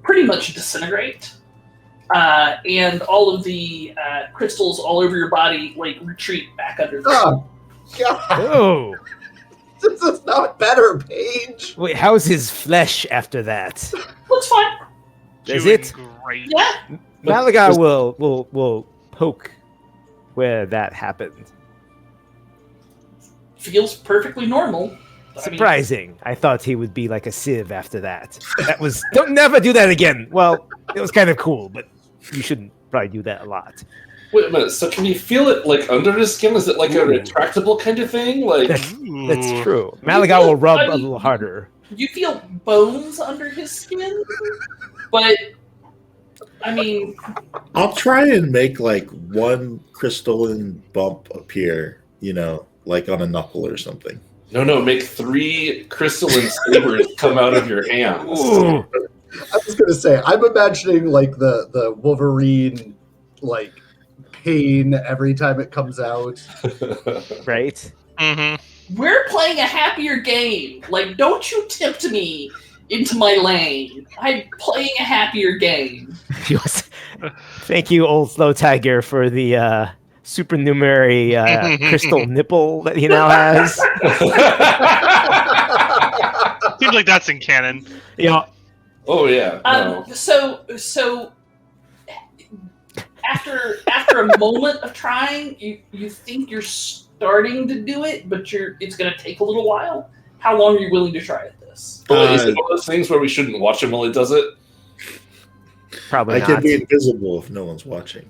pretty much disintegrate. And all of the crystals all over your body retreat back under the Oh, God. Oh, This is not better, Paige. wait, how's his flesh after that? Looks fine. Is Doing it? great. Yeah. Malaga will poke where that happened. Feels perfectly normal. I mean, Surprising. I thought he would be like a sieve after that. That was don't never do that again. Well, it was kind of cool, but you shouldn't probably do that a lot. Wait a minute. So can you feel it under the skin? Is it like a retractable kind of thing? Like That's true. Malaga will rub a little harder. you feel bones under his skin, but I mean, I'll try and make like one crystalline bump appear, like on a knuckle or something. no, make 3 crystalline sabers come out of your hands. Ooh. I was gonna say, I'm imagining like the Wolverine pain every time it comes out. Right? Mm-hmm. we're playing a happier game. Don't you tempt me into my lane. I'm playing a happier game. Thank you, old slow tiger, for the supernumerary crystal nipple that he now has. Seems like that's in canon. Yeah. Oh yeah. No. So after a moment of trying, you think you're starting to do it, but it's going to take a little while. How long are you willing to try at this? Is it one of those things where we shouldn't watch him while he does it? Probably I not. can be invisible if no one's watching.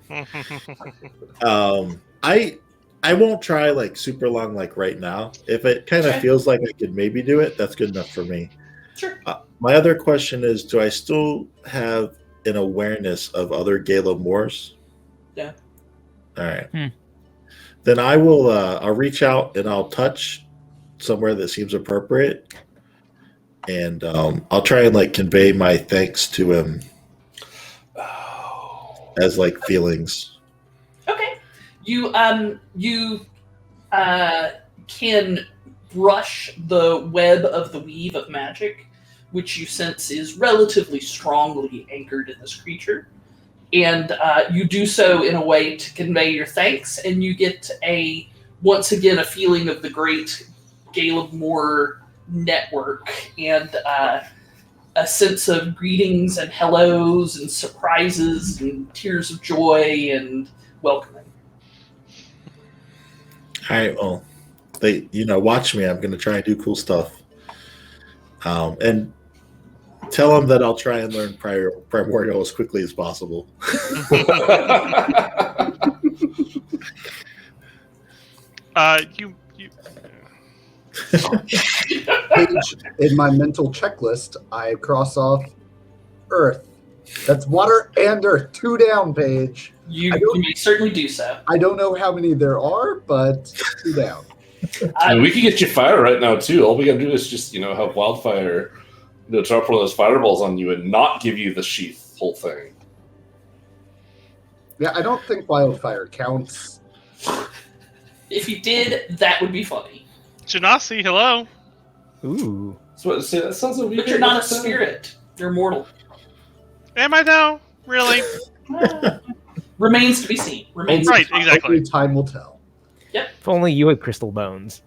I won't try super long right now. If it kind of Okay. feels like I could maybe do it, that's good enough for me. Sure. My other question is, do I still have an awareness of other Gala Moors? Yeah. All right. Then I will. I'll reach out and I'll touch somewhere that seems appropriate, and I'll try and convey my thanks to him as feelings. Okay. You can brush the web of the weave of magic, which you sense is relatively strongly anchored in this creature. And you do so in a way to convey your thanks, and you get once again a feeling of the great Caleb Moore network, and a sense of greetings and hellos and surprises and tears of joy and welcoming. All right. Well, they watch me. I'm going to try and do cool stuff. And tell them that I'll try and learn primordial as quickly as possible. You Page, in my mental checklist, I cross off Earth. That's water and Earth. 2 down, Page. You may certainly do so. I don't know how many there are, but 2 down. I mean, we can get you fire right now too. All we gotta do is just have wildfire, drop one of those fireballs on you and not give you the sheath whole thing. Yeah, I don't think wildfire counts. If you did, that would be funny. Genasi, hello. Ooh. So that sounds like But you're not a spirit. You're mortal. Am I though? Really? Remains to be seen. Remains Right, to be seen. exactly. Only time will tell. If only you had crystal bones.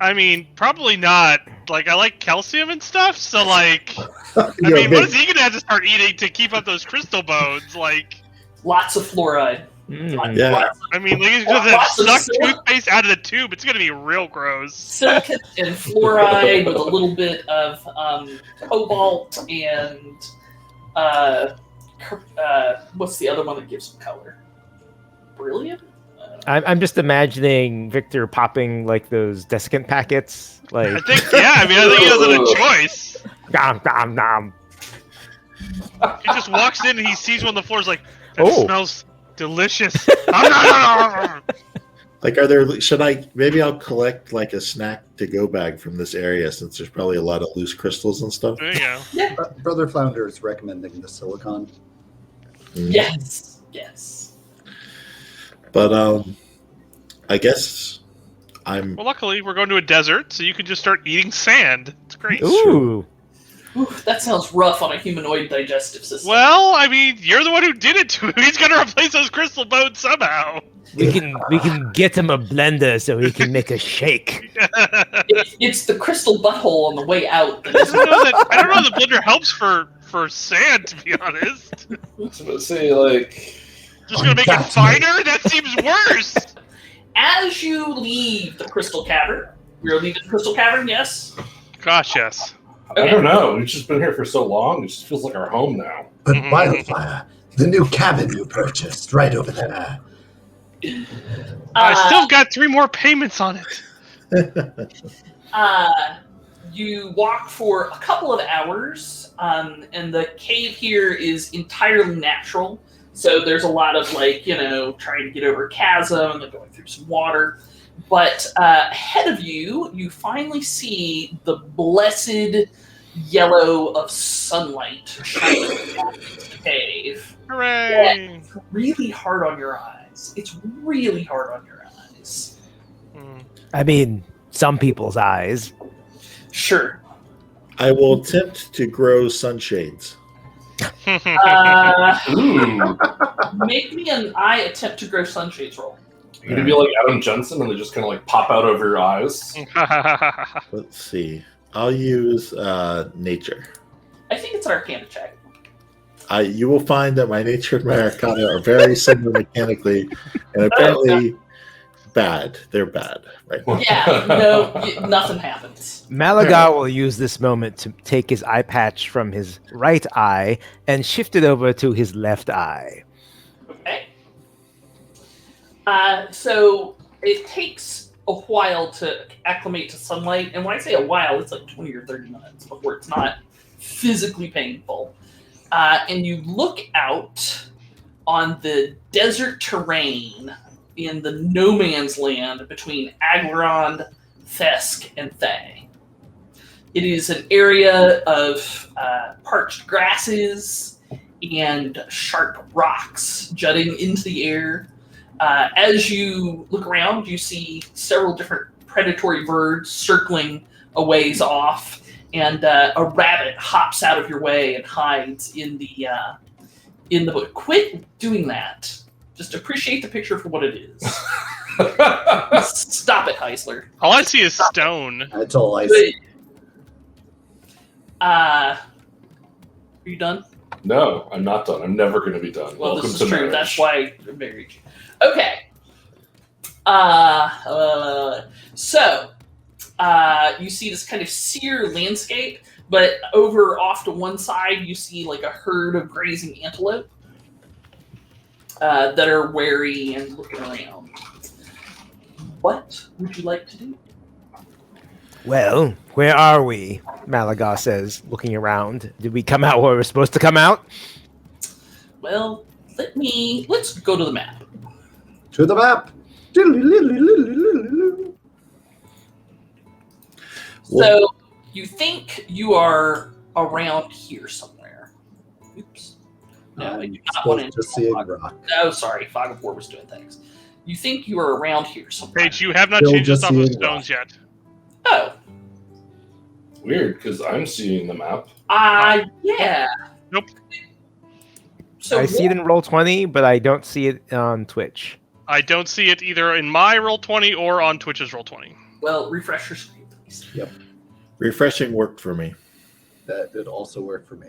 I mean, probably not. Like, I like calcium and stuff, so like, I You're mean, a what big- is he gonna have to start eating to keep up those crystal bones? Like, Lots of fluoride. Mm. Yeah. I mean, like, he's gonna Lots of suck silicon. toothpaste out of the tube. It's gonna be real gross. Silicate and fluoride with a little bit of cobalt and what's the other one that gives them color? Brilliant? I'm just imagining Victor popping like those desiccant packets. I Like, think, yeah. I mean, I think he doesn't have a choice. nom, nom, nom. He just walks in and he sees one on the floor. Is like, that Oh. smells delicious. Like, maybe I'll collect like a snack to go bag from this area since there's probably a lot of loose crystals and stuff. There you go. Brother Flounder is recommending the silicon. Yes. Yes. But I guess I'm Well, luckily, we're going to a desert, so you can just start eating sand. It's great. Ooh. Oof, that sounds rough on a humanoid digestive system. Well, I mean, you're the one who did it to him. He's got to replace those crystal bones somehow. We can get him a blender so he can make a shake. It's the crystal butthole on the way out. That I is, don't know that blender helps for sand, to be honest. So let's say like Just gonna make it finer? That seems worse. as you leave the crystal cavern, you're leaving the crystal cavern, yes? Gosh, yes. I don't know. We've just been here for so long. It just feels like our home now. But Mhm. wildfire, the new cabin you purchased right over there. I still got 3 more payments on it. You walk for a couple of hours, and the cave here is entirely natural. So there's a lot of trying to get over a chasm and then going through some water. But ahead of you, you finally see the blessed yellow of sunlight shining down into the cave. Hooray! It's really hard on your eyes. It's really hard on your eyes. Hmm. I mean, some people's eyes. Sure. I will attempt to grow sunshades. Ooh. Make me an eye attempt to grow sunshades roll. You're gonna be like Adam Jensen and they just kind of like pop out over your eyes. Let's see. I'll use nature. I think it's an Arcana check. You will find that my nature and my arcana are very similar mechanically, and apparently bad. They're bad right now. Yeah, no, nothing happens. Malaga will use this moment to take his eye patch from his right eye and shift it over to his left eye. Okay. So it takes a while to acclimate to sunlight, and when I say a while, it's like 20 or 30 minutes before it's not physically painful. And you look out on the desert terrain in the no man's land between Aglarond, Thesk, and Thay. It is an area of parched grasses and sharp rocks jutting into the air. As you look around, you see several different predatory birds circling a ways off, and a rabbit hops out of your way and hides in the book. Quit doing that. Just appreciate the picture for what it is. Stop it, Heisler. All I see is stone. That's all I see. Are you done? No, I'm not done. I'm never gonna be done. Well, Welcome this to is true. marriage. That's why I married you. Okay. So you see this kind of sear landscape, but over off to one side, you see like a herd of grazing antelope that are wary and looking around. What would you like to do? Well, where are we? Malaga says, looking around. Did we come out where we're supposed to come out? Well, let's go to the map. To the map. So you think you are around here somewhere. Oops. No, I do not want to. Just seeing rock. Oh, sorry. Fog of War was doing things. You think you are around here somewhere. Paige, you have not Still changed the just stuff of seeing stones yet. Oh. Weird, because I'm seeing the map. Yeah. Nope. So I see it in Roll20, but I don't see it on Twitch. I don't see it either in my Roll20 or on Twitch's Roll20. Well, refresh your screen, please. Yep. Refreshing worked for me. That did also work for me.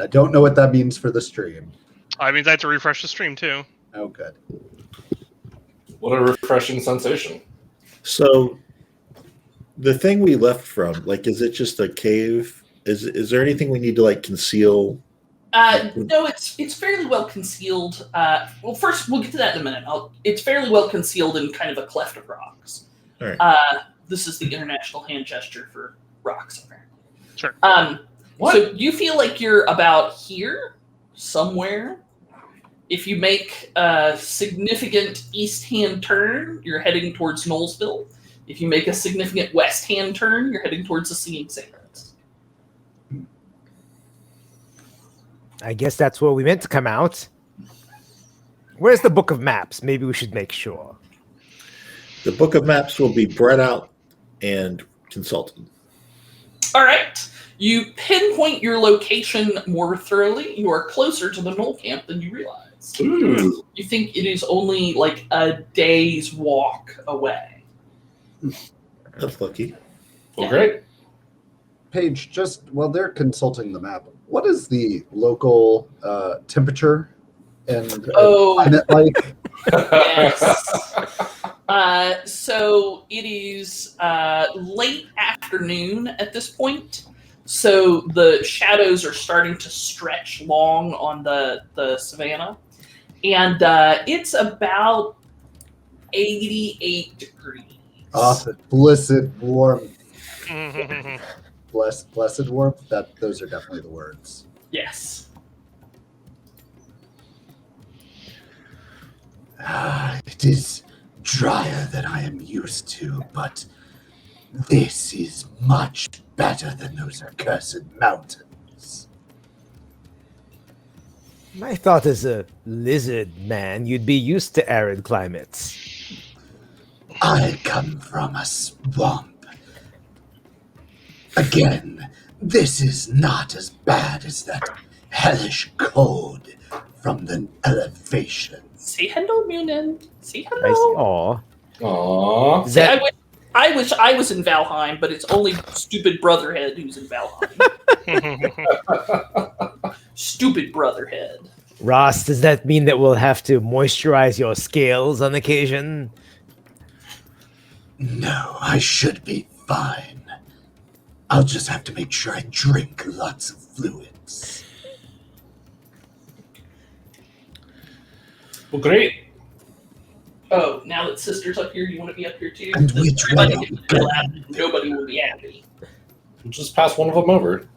I don't know what that means for the stream. I mean, I have to refresh the stream too. Oh, good. What a refreshing sensation. So, the thing we left from, like, is it just a cave? Is there anything we need to like conceal? No, it's fairly well concealed. Well, first we'll get to that in a minute. It's fairly well concealed in kind of a cleft of rocks. All right. This is the international hand gesture for rocks, apparently. Sure. What? So you feel like you're about here, somewhere. If you make a significant east hand turn, you're heading towards Knowlesville. If you make a significant west hand turn, you're heading towards the Singing Sands. I guess that's where we meant to come out. Where's the book of maps? Maybe we should make sure. The book of maps will be brought out and consulted. All right. You pinpoint your location more thoroughly. You are closer to the Knoll camp than you realize. Ooh. You think it is only like a day's walk away. That's lucky. Well, great. Paige, just while they're consulting the map, what is the local temperature and climate like? Yes. So it is late afternoon at this point. So the shadows are starting to stretch long on the savannah. And it's about 88 degrees. Oh, blessed warmth. Blessed warmth. Those are definitely the words. Yes. It is drier than I am used to, but this is much better than those accursed mountains. I thought as a lizard man, you'd be used to arid climates. I come from a swamp. Again, this is not as bad as that hellish cold from the elevation. Say hello, Munin. Say I see. hello. Aw. Aww. Is that, I wish I was in Valheim, but it's only stupid Brotherhead who's in Valheim. Stupid Brotherhead. Ross, does that mean that we'll have to moisturize your scales on occasion? No, I should be fine. I'll just have to make sure I drink lots of fluids. Well, great. Oh, now that Sister's up here, you want to be up here too? And which Everybody one? gets to laugh, nobody will be happy. We'll just pass one of them over.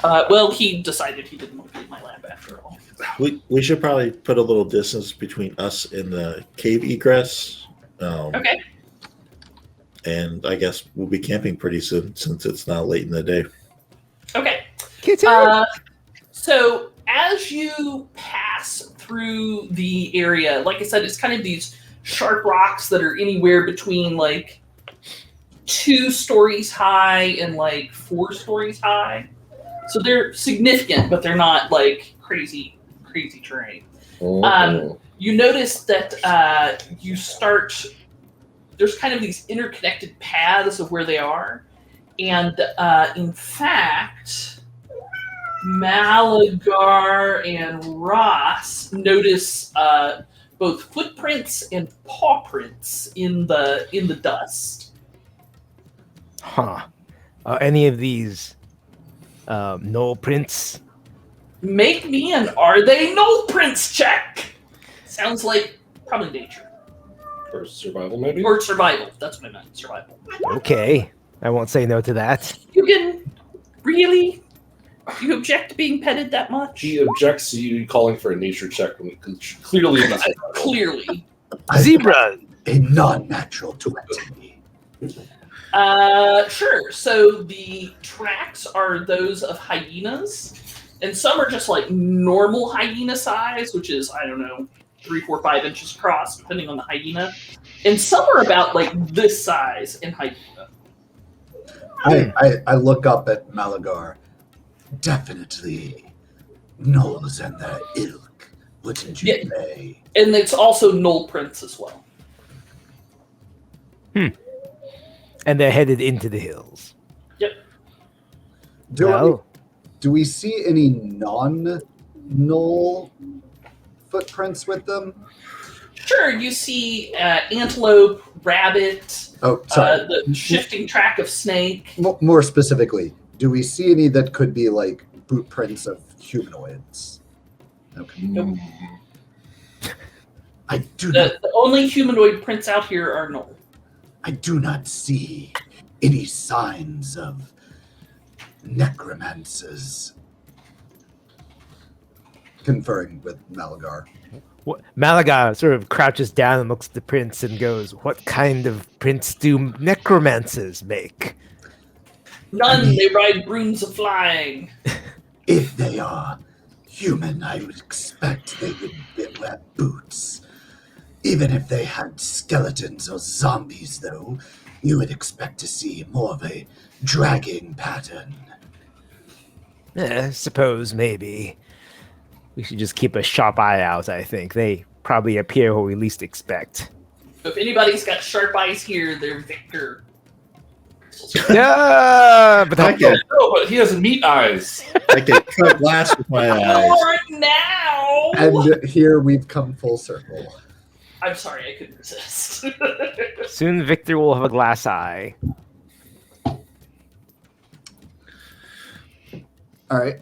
Well, he decided he didn't want to be in my lab after all. We should probably put a little distance between us and the cave egress. Okay. And I guess we'll be camping pretty soon since it's now late in the day. Okay. Kitten. So as you pass through the area, like I said, it's kind of these sharp rocks that are anywhere between like 2 stories high and like 4 stories high. So they're significant, but they're not like crazy terrain. You notice that you start. There's kind of these interconnected paths of where they are, and in fact, Malagar and Ross notice both footprints and paw prints in the dust. Huh. Any of these Knoll prints? Make me an are they null prints check. Sounds like probably nature For survival, maybe? or survival. That's what I meant. Survival. Okay. I won't say no to that. You can really. You object to being petted that much? He objects to you calling for a nature check when we clearly Clearly. Zebra! A non-natural 20. Sure. So the tracks are those of hyenas, and some are just like normal hyena size, which is, I don't know, 3, 4, 5 inches across, depending on the hyena. And some are about like this size in hyena. I look up at Malagar. Definitely gnolls and their ilk, wouldn't you say? And it's also Knoll Prince as well. And they're headed into the hills. Yep. Do we see any non-gnoll footprints with them? Sure, you see antelope, rabbit, Oh, sorry. the shifting track of snake. More specifically, do we see any that could be like boot prints of humanoids? Okay. Nope. I do not. The only humanoid prints out here are Knoll. I do not see any signs of necromancers. Conferring with Malagar. Malaga sort of crouches down and looks at the prince and goes, "What kind of prints do necromancers make?" None, they ride brooms of flying. If they are human, I would expect they would wear boots. Even if they had skeletons or zombies, though, you would expect to see more of a dragging pattern. Suppose maybe. We should just keep a sharp eye out, I think. They probably appear where we least expect. If anybody's got sharp eyes here, they're Victor. Yeah, but I can, No, but he has meat eyes. I can cut glass with my eyes. More now! And here we've come full circle. I'm sorry, I couldn't resist. soon Victor will have a glass eye. All right.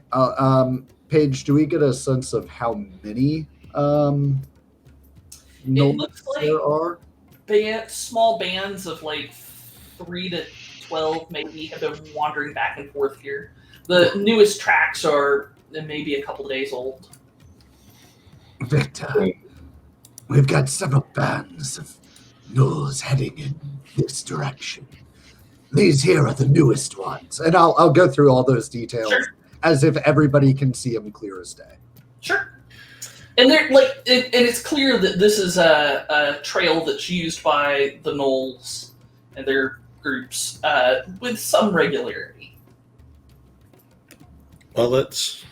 Paige, do we get a sense of how many It gnolls looks like there are? small bands of like 3 to 12 maybe have been wandering back and forth here. The newest tracks are maybe a couple days old. Victor, we've got several bands of gnolls heading in this direction. These here are the newest ones, and I'll go through all those details Sure. as if everybody can see them clear as day. Sure. And they're like, and it's clear that this is a trail that's used by the gnolls and their groups with some regularity. Well, let's.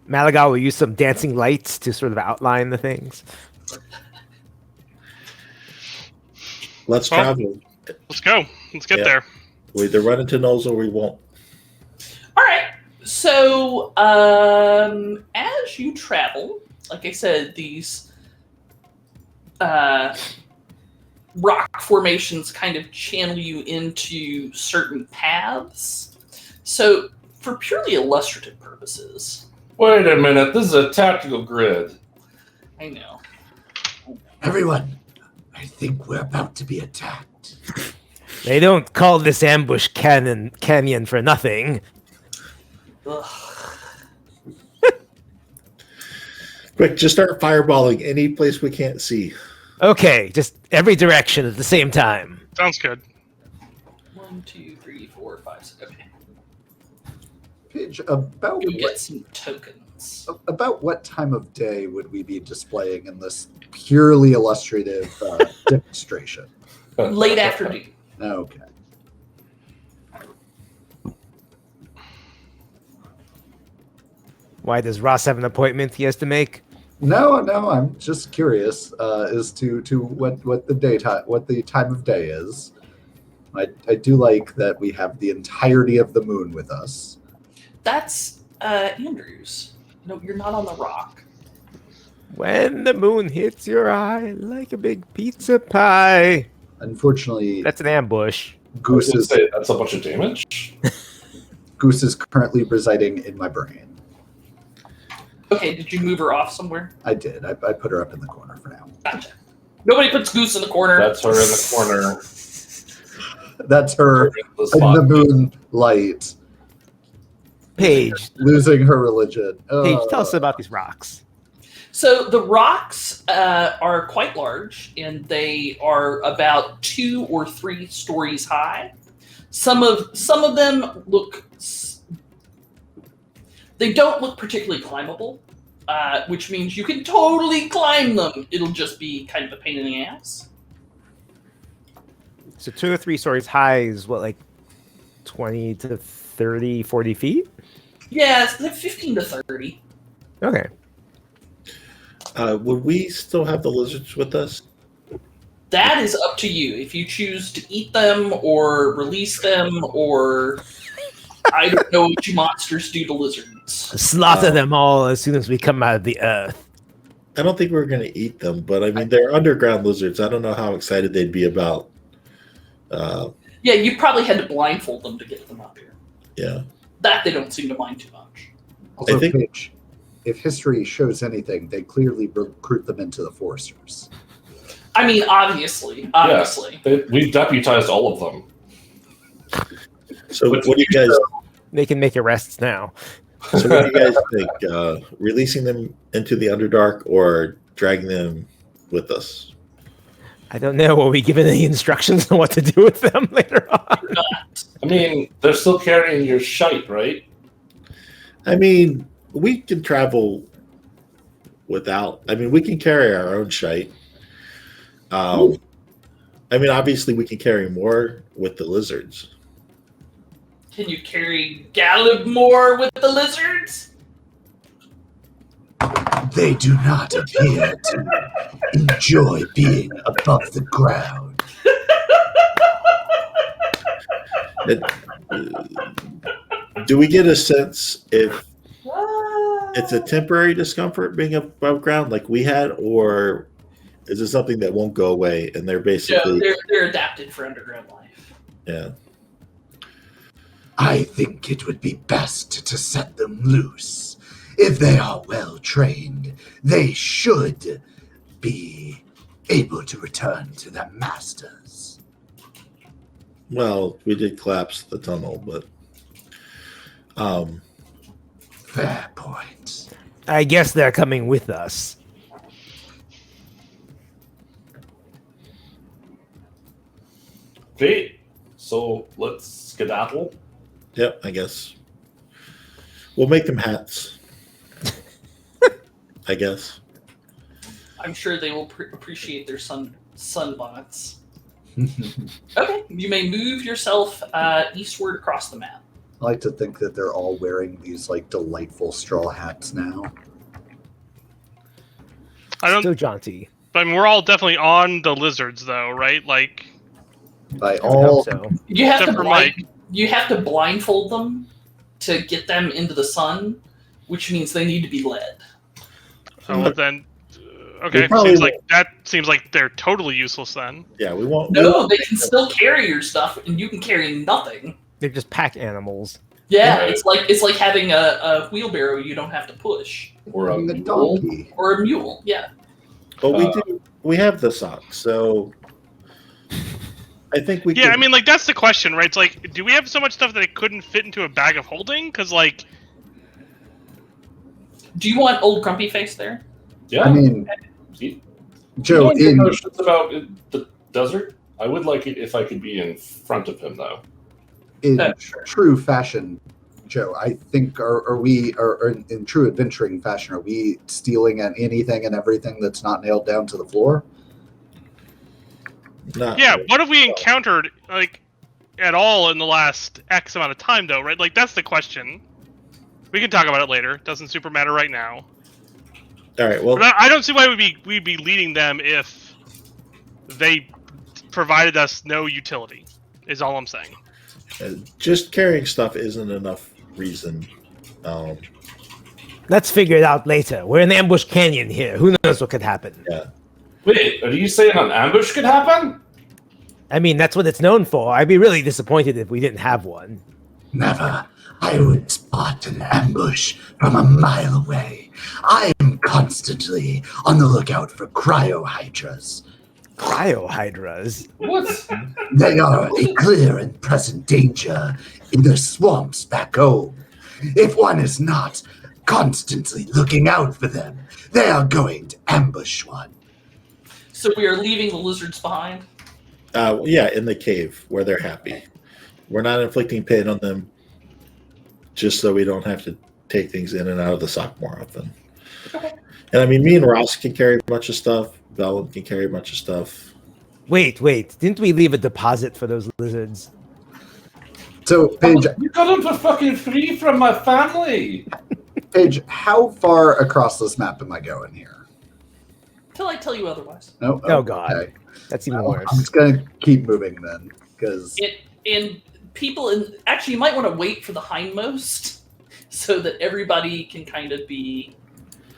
Malaga will use some dancing lights to sort of outline the things. Let's travel. Let's go. Let's get Yeah. there. We either run into gnolls or we won't. All right. So as you travel, like I said, these rock formations kind of channel you into certain paths. So for purely illustrative purposes, Wait a minute, this is a tactical grid. I know. Everyone, I think we're about to be attacked. They don't call this ambush canyon for nothing. Ugh. Quick, just start fireballing any place we can't see. Okay, just every direction at the same time. Sounds good. 1, 2, 3, 4, 5, 6. Okay. Paige, about Go get some tokens. what time of day would we be displaying in this purely illustrative demonstration? Late afternoon. Okay. Why does Ross have an appointment he has to make? No, I'm just curious as to what the time of day is. I do like that we have the entirety of the moon with us. That's Andrews. No, you're not on the rock. When the moon hits your eye like a big pizza pie. Unfortunately, That's an ambush. Goose is That's a bunch of damage. currently residing in my brain. Okay, did you move her off somewhere? I did. I put her up in the corner for now. Gotcha. Nobody puts Goose in the corner. That's her in the corner. That's her In the in spot. the moonlight, Paige, losing her religion. Paige, tell us about these rocks. So the rocks are quite large, and they are about 2 or 3 stories high. Some of them look. They don't look particularly climbable, which means you can totally climb them. It'll just be kind of a pain in the ass. So 2 or 3 stories high is what, like 20 to 30, 40 feet? Yeah, it's like 15 to 30. Okay. Would we still have the lizards with us? That is up to you. If you choose to eat them or release them, or I don't know what you monsters do to lizards. Slaughter them all as soon as we come out of the earth. I don't think we're going to eat them, but I mean, they're underground lizards. I don't know how excited they'd be about. Yeah, you probably had to blindfold them to get them up here. Yeah. That they don't seem to mind too much. Also, I think- Paige, if history shows anything, they clearly recruit them into the Foresters. I mean, obviously. We've deputized all of them. So But what do you guys? They can make arrests now. So what do you guys think? Releasing them into the Underdark or dragging them with us? I don't know. Were we given any instructions on what to do with them later on? I mean, they're still carrying your shite, right? I mean, we can travel without. I mean, we can carry our own shite. I mean, obviously, we can carry more with the lizards. Can you carry Gallimore with the lizards? They do not appear to enjoy being above the ground. Do we get a sense if it's a temporary discomfort being above ground like we had, or is it something that won't go away and they're basically they're adapted for underground life. Yeah. I think it would be best to set them loose. If they are well trained, they should be able to return to their masters. Well, we did collapse the tunnel, but Fair point. I guess they're coming with us. Okay, so let's skedaddle. yep, I guess we'll make them hats. I guess. I'm sure they will appreciate their sunbonnets. Okay, you may move yourself eastward across the map. I like to think that they're all wearing these like delightful straw hats now. I don't. So jaunty. I mean, we're all definitely on the lizards, though, right? Like, By I hope all so. You have Except to for Mike. you have to blindfold them to get them into the sun, which means they need to be led. well, then, okay, probably seems like they're totally useless then. Yeah, we won't. No, they can still carry your stuff, and you can carry nothing. They're just pack animals. Yeah, Right. it's like having a wheelbarrow you don't have to push, Or a the mule. donkey. or a mule. Yeah. But we have the socks, so I think we. Yeah, can, I mean, like, that's the question, right? It's like, do we have so much stuff that it couldn't fit into a bag of holding? Because, like, Do you want old Grumpy Face there? Yeah. I mean, You Joe, don't give in no shits about the desert. I would like it if I could be in front of him, though. Sure. true fashion, Joe, I think are in true adventuring fashion, are we stealing at anything and everything that's not nailed down to the floor? not yeah, really. what have we encountered, like, at all in the last X amount of time, though, right? Like, that's the question. We can talk about it later. Doesn't super matter right now. All right. Well, But I don't see why we'd be leading them if they provided us no utility, is all I'm saying. just carrying stuff isn't enough reason. Let's figure it out later. We're in the ambush canyon here. Who knows what could happen? Yeah. Wait, are you saying an ambush could happen? I mean, that's what it's known for. I'd be really disappointed if we didn't have one. Never. I would spot an ambush from a mile away. I am constantly on the lookout for cryohydras. Cryohydras. What? They are a clear and present danger in the swamps back home. If one is not constantly looking out for them, they are going to ambush one. So we are leaving the lizards behind. Yeah, in the cave where they're happy. We're not inflicting pain on them just so we don't have to take things in and out of the sock more often. Okay. And I mean, me and Ross can carry a bunch of stuff. Bellin can carry a bunch of stuff. Wait. Didn't we leave a deposit for those lizards? So, Paige, You got them for fucking free from my family. Paige, how far across this map am I going here? Till I tell you otherwise. No. Oh, God. Okay. That's even Well, worse. I'm just gonna keep moving then, because And people actually, you might want to wait for the hindmost so that everybody can kind of be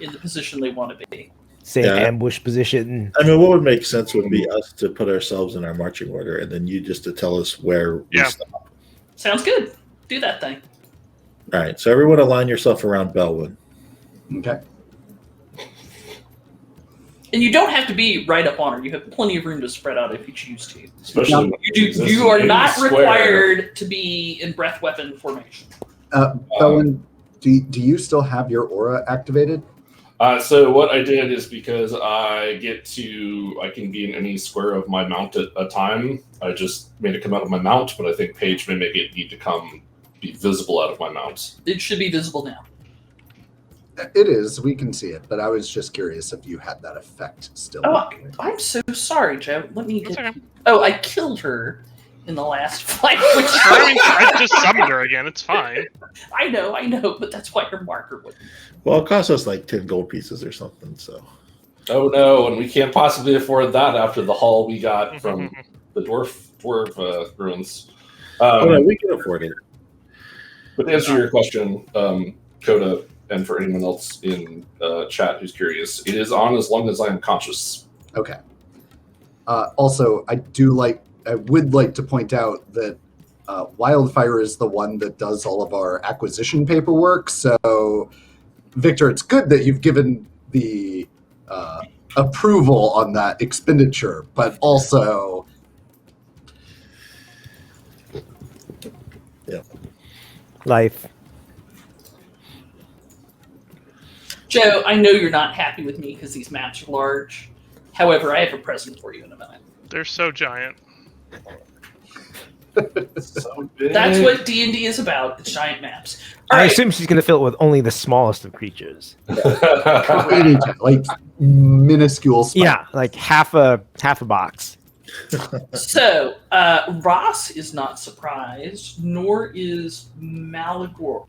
in the position they want to be. Say Yeah. ambush position. I mean, what would make sense would be us to put ourselves in our marching order, and then you just to tell us where we Yeah. stop. Sounds good. Do that thing. All right, so everyone align yourself around Bellwood. okay. And you don't have to be right up on her. You have plenty of room to spread out if you choose to. Especially when You are not square. required to be in breath weapon formation. Bowen, do you still have your aura activated? So what I did is because I can be in any square of my mount at a time. I just made it come out of my mount, but I think Paige may make it need to be visible out of my mount. It should be visible now. It is. We can see it, but I was just curious if you had that effect still. Oh, I'm so sorry, Joe. Let me That's get. okay. Oh, I killed her in the last fight. Which I just summoned her again. It's fine. I know, but that's why her marker wouldn't. Well, it cost us like 10 gold pieces or something, so. Oh no, and we can't possibly afford that after the haul we got from the dwarf ruins. Oh, no, we can afford it. But to answer your question, Coda, and for anyone else in chat who's curious, it is on as long as I am conscious. Okay. Also, I would like to point out that Wildfire is the one that does all of our acquisition paperwork. So, Victor, it's good that you've given the approval on that expenditure, but also, Life. Joe, I know you're not happy with me because these maps are large. However, I have a present for you in a minute. They're so giant. So big. That's what D&D is about. It's giant maps. All I right. assume she's going to fill it with only the smallest of creatures. like minuscule spike. Yeah, like half a box. So, Ross is not surprised, nor is Malagar.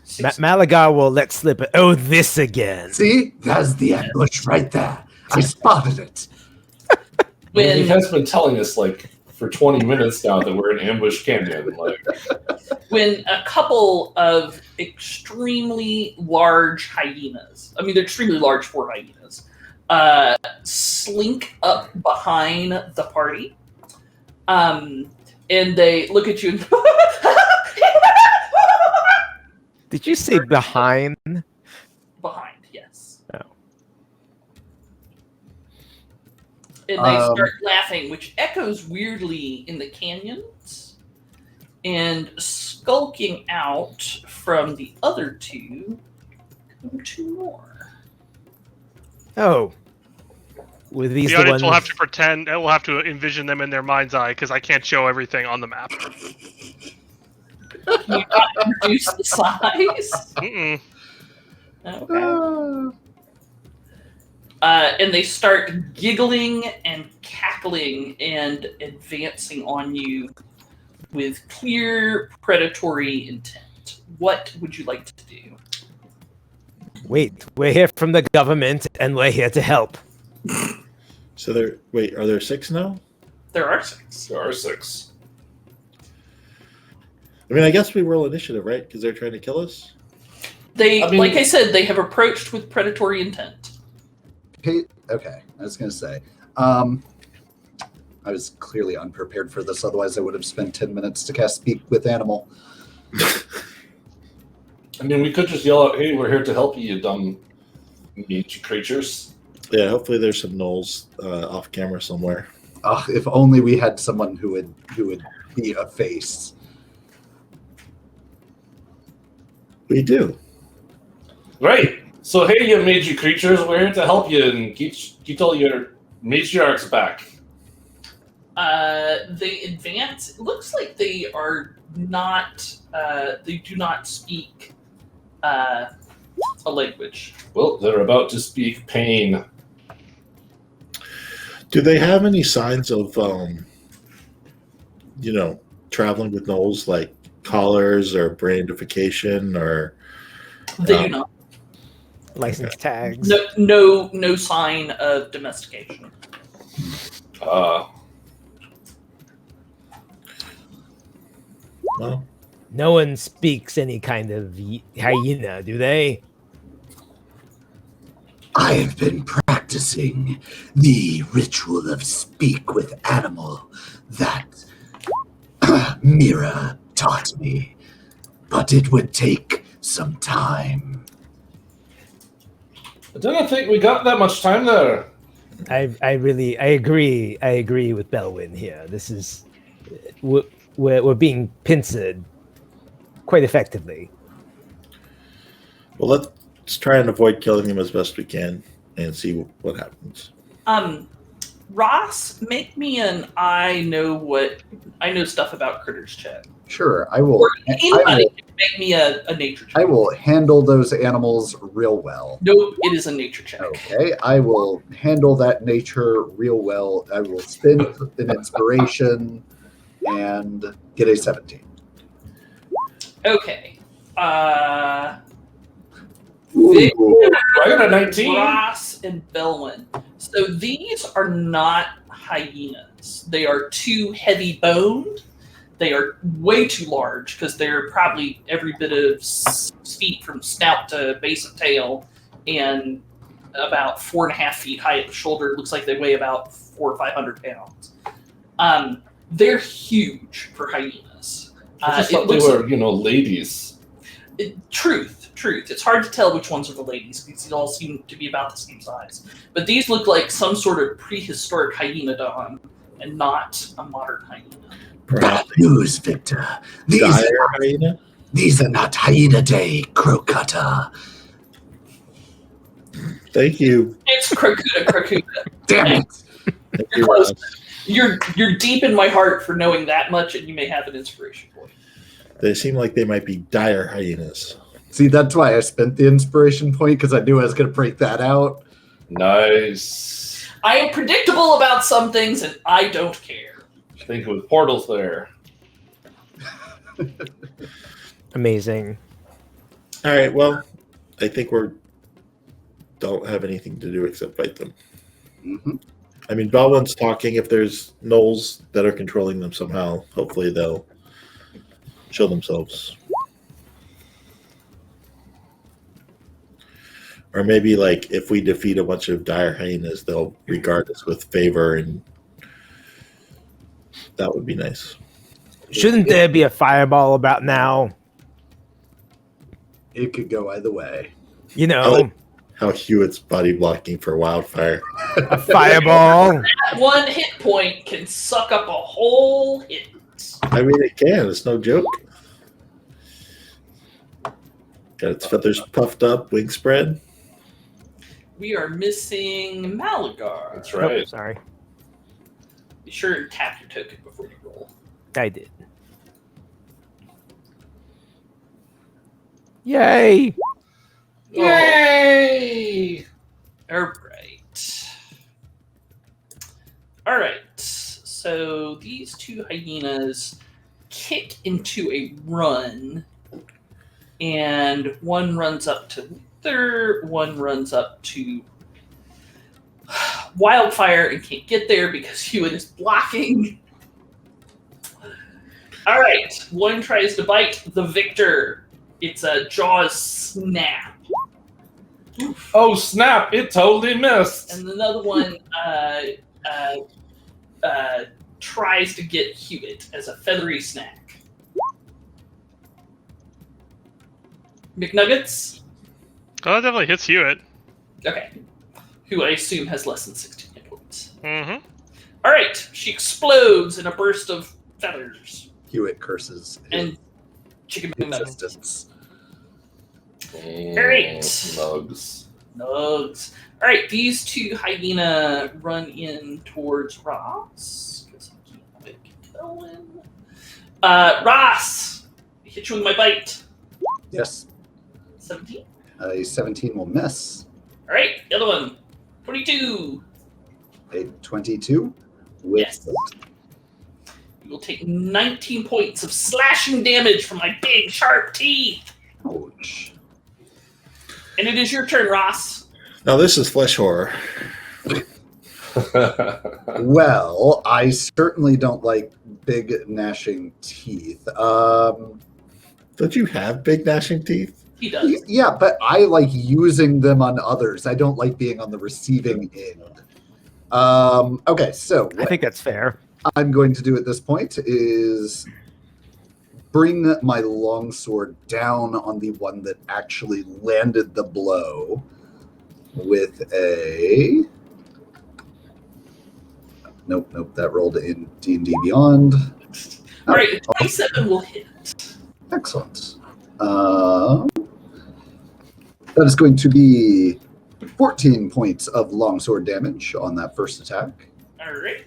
Malagar will let slip. Oh, this again. See? That's the ambush right there. I spotted it. He When has been telling us like for 20 minutes now that we're in Ambush Canyon. Like, when a couple of extremely large hyenas, I mean, they're extremely large for hyenas, slink up behind the party, and they look at you and Did you say behind? behind, yes. Oh. And they start laughing, which echoes weirdly in the canyons. And skulking out from the other two come two more. Oh. Were these The the audience ones? will have to pretend, and we'll have to envision them in their mind's eye because I can't show everything on the map. Can you not reduce the size? Mm-mm. Okay. And they start giggling and cackling and advancing on you with clear predatory intent. What would you like to do? Wait, we're here from the government, and we're here to help. So are there 6 now? There are 6. there are 6. I mean, I guess we roll initiative, right? Because they're trying to kill us? Like I said, they have approached with predatory intent. Okay, I was going to say. I was clearly unprepared for this, otherwise I would have spent 10 minutes to cast Speak with Animal. I mean, we could just yell out, "Hey, we're here to help you, you dumb meat creatures." Yeah, hopefully there's some gnolls off camera somewhere. If only we had someone who would be a face. We do. Right. So, hey, you major creatures, we're here to help you and get all your matriarchs back. They advance. It looks like they are not. They do not speak a language. Well, they're about to speak pain. Do they have any signs of, traveling with gnolls, like collars or brandification or? They do not. License tags. No sign of domestication. Well, No one speaks any kind of hyena, do they? I have been practicing the ritual of speak with animal that Mira taught me, but it would take some time. I don't think we got that much time there. I agree. I agree with Belwyn here. This is we're being pincered quite effectively. well, let's try and avoid killing him as best we can and see what happens. Ross, make me an I know stuff about critters check. Sure, I will. Or anybody can make me a nature check. I will handle those animals real well. No, it is a nature check. Okay, I will handle that nature real well. I will spend an inspiration and get a 17. Okay. Ooh, I got a 19. Ross and Belwyn. So these are not hyenas. They are too heavy boned. They are way too large because they're probably every bit of 6 feet from snout to base of tail and about 4.5 feet high at the shoulder. It looks like they weigh about 400 or 500 pounds. They're huge for hyenas. I just thought they were, ladies. Truth. It's hard to tell which ones are the ladies because they all seem to be about the same size. But these look like some sort of prehistoric hyenodon and not a modern hyena. Bad news, Victor. These are not Hyena-Day, Crocuta. Thank you. It's Crocuta. Damn it! Thank You're you, close. Ross. You're deep in my heart for knowing that much, and you may have an inspiration point. They seem like they might be dire hyenas. See, that's why I spent the inspiration point, because I knew I was going to break that out. Nice. I am predictable about some things, and I don't care. I think with portals there. Amazing. All right, well, I think don't have anything to do except fight them. Mm-hmm. I mean, Belwyn's talking. If there's gnolls that are controlling them somehow, hopefully they'll show themselves. Or maybe, like, if we defeat a bunch of dire hyenas, they'll regard us with favor, and that would be nice. Shouldn't there be a fireball about now? It could go either way. You know, I like how Hewitt's body blocking for wildfire. a fireball. That one hit point can suck up a whole hit. I mean, it can. It's no joke. Got its feathers puffed up, wing spread. We are missing Malagar. That's right. Oh, sorry, Be sure and tap your token before you roll. I did. Yay! Yay! All right. So these two hyenas kick into a run, and one runs up to Luther, one runs up to Wildfire and can't get there because Hewitt is blocking. All right. One tries to bite the victor. It's a jaws snap. Oh, snap! It totally missed. And another one tries to get Hewitt as a feathery snack. McNuggets? Oh, that definitely hits Hewitt. Okay. Who I assume has less than 16 hit points. Mm-hmm. All right. She explodes in a burst of feathers. Hewitt curses And Chicken McNuggets. existence. Great. Nugs. Nugs. All right. These two hyena run in towards Ross. 'Cause I Belwin. Ross, hit you with my bite. Yes. 17. A 17 will miss. All right, the other one. 22. A 22 with Yes. You will take 19 points of slashing damage from my big, sharp teeth. ouch. And it is your turn, Ross. Now this is flesh horror. Well, I certainly don't like big gnashing teeth. Don't you have big gnashing teeth? He does. Yeah, but I like using them on others. I don't like being on the receiving end. Okay, so I think that's fair. I'm going to do at this point is bring my longsword down on the one that actually landed the blow with a... Nope, that rolled in D&D Beyond. All right, 27 will hit. Excellent. That is going to be 14 points of longsword damage on that first attack. All right.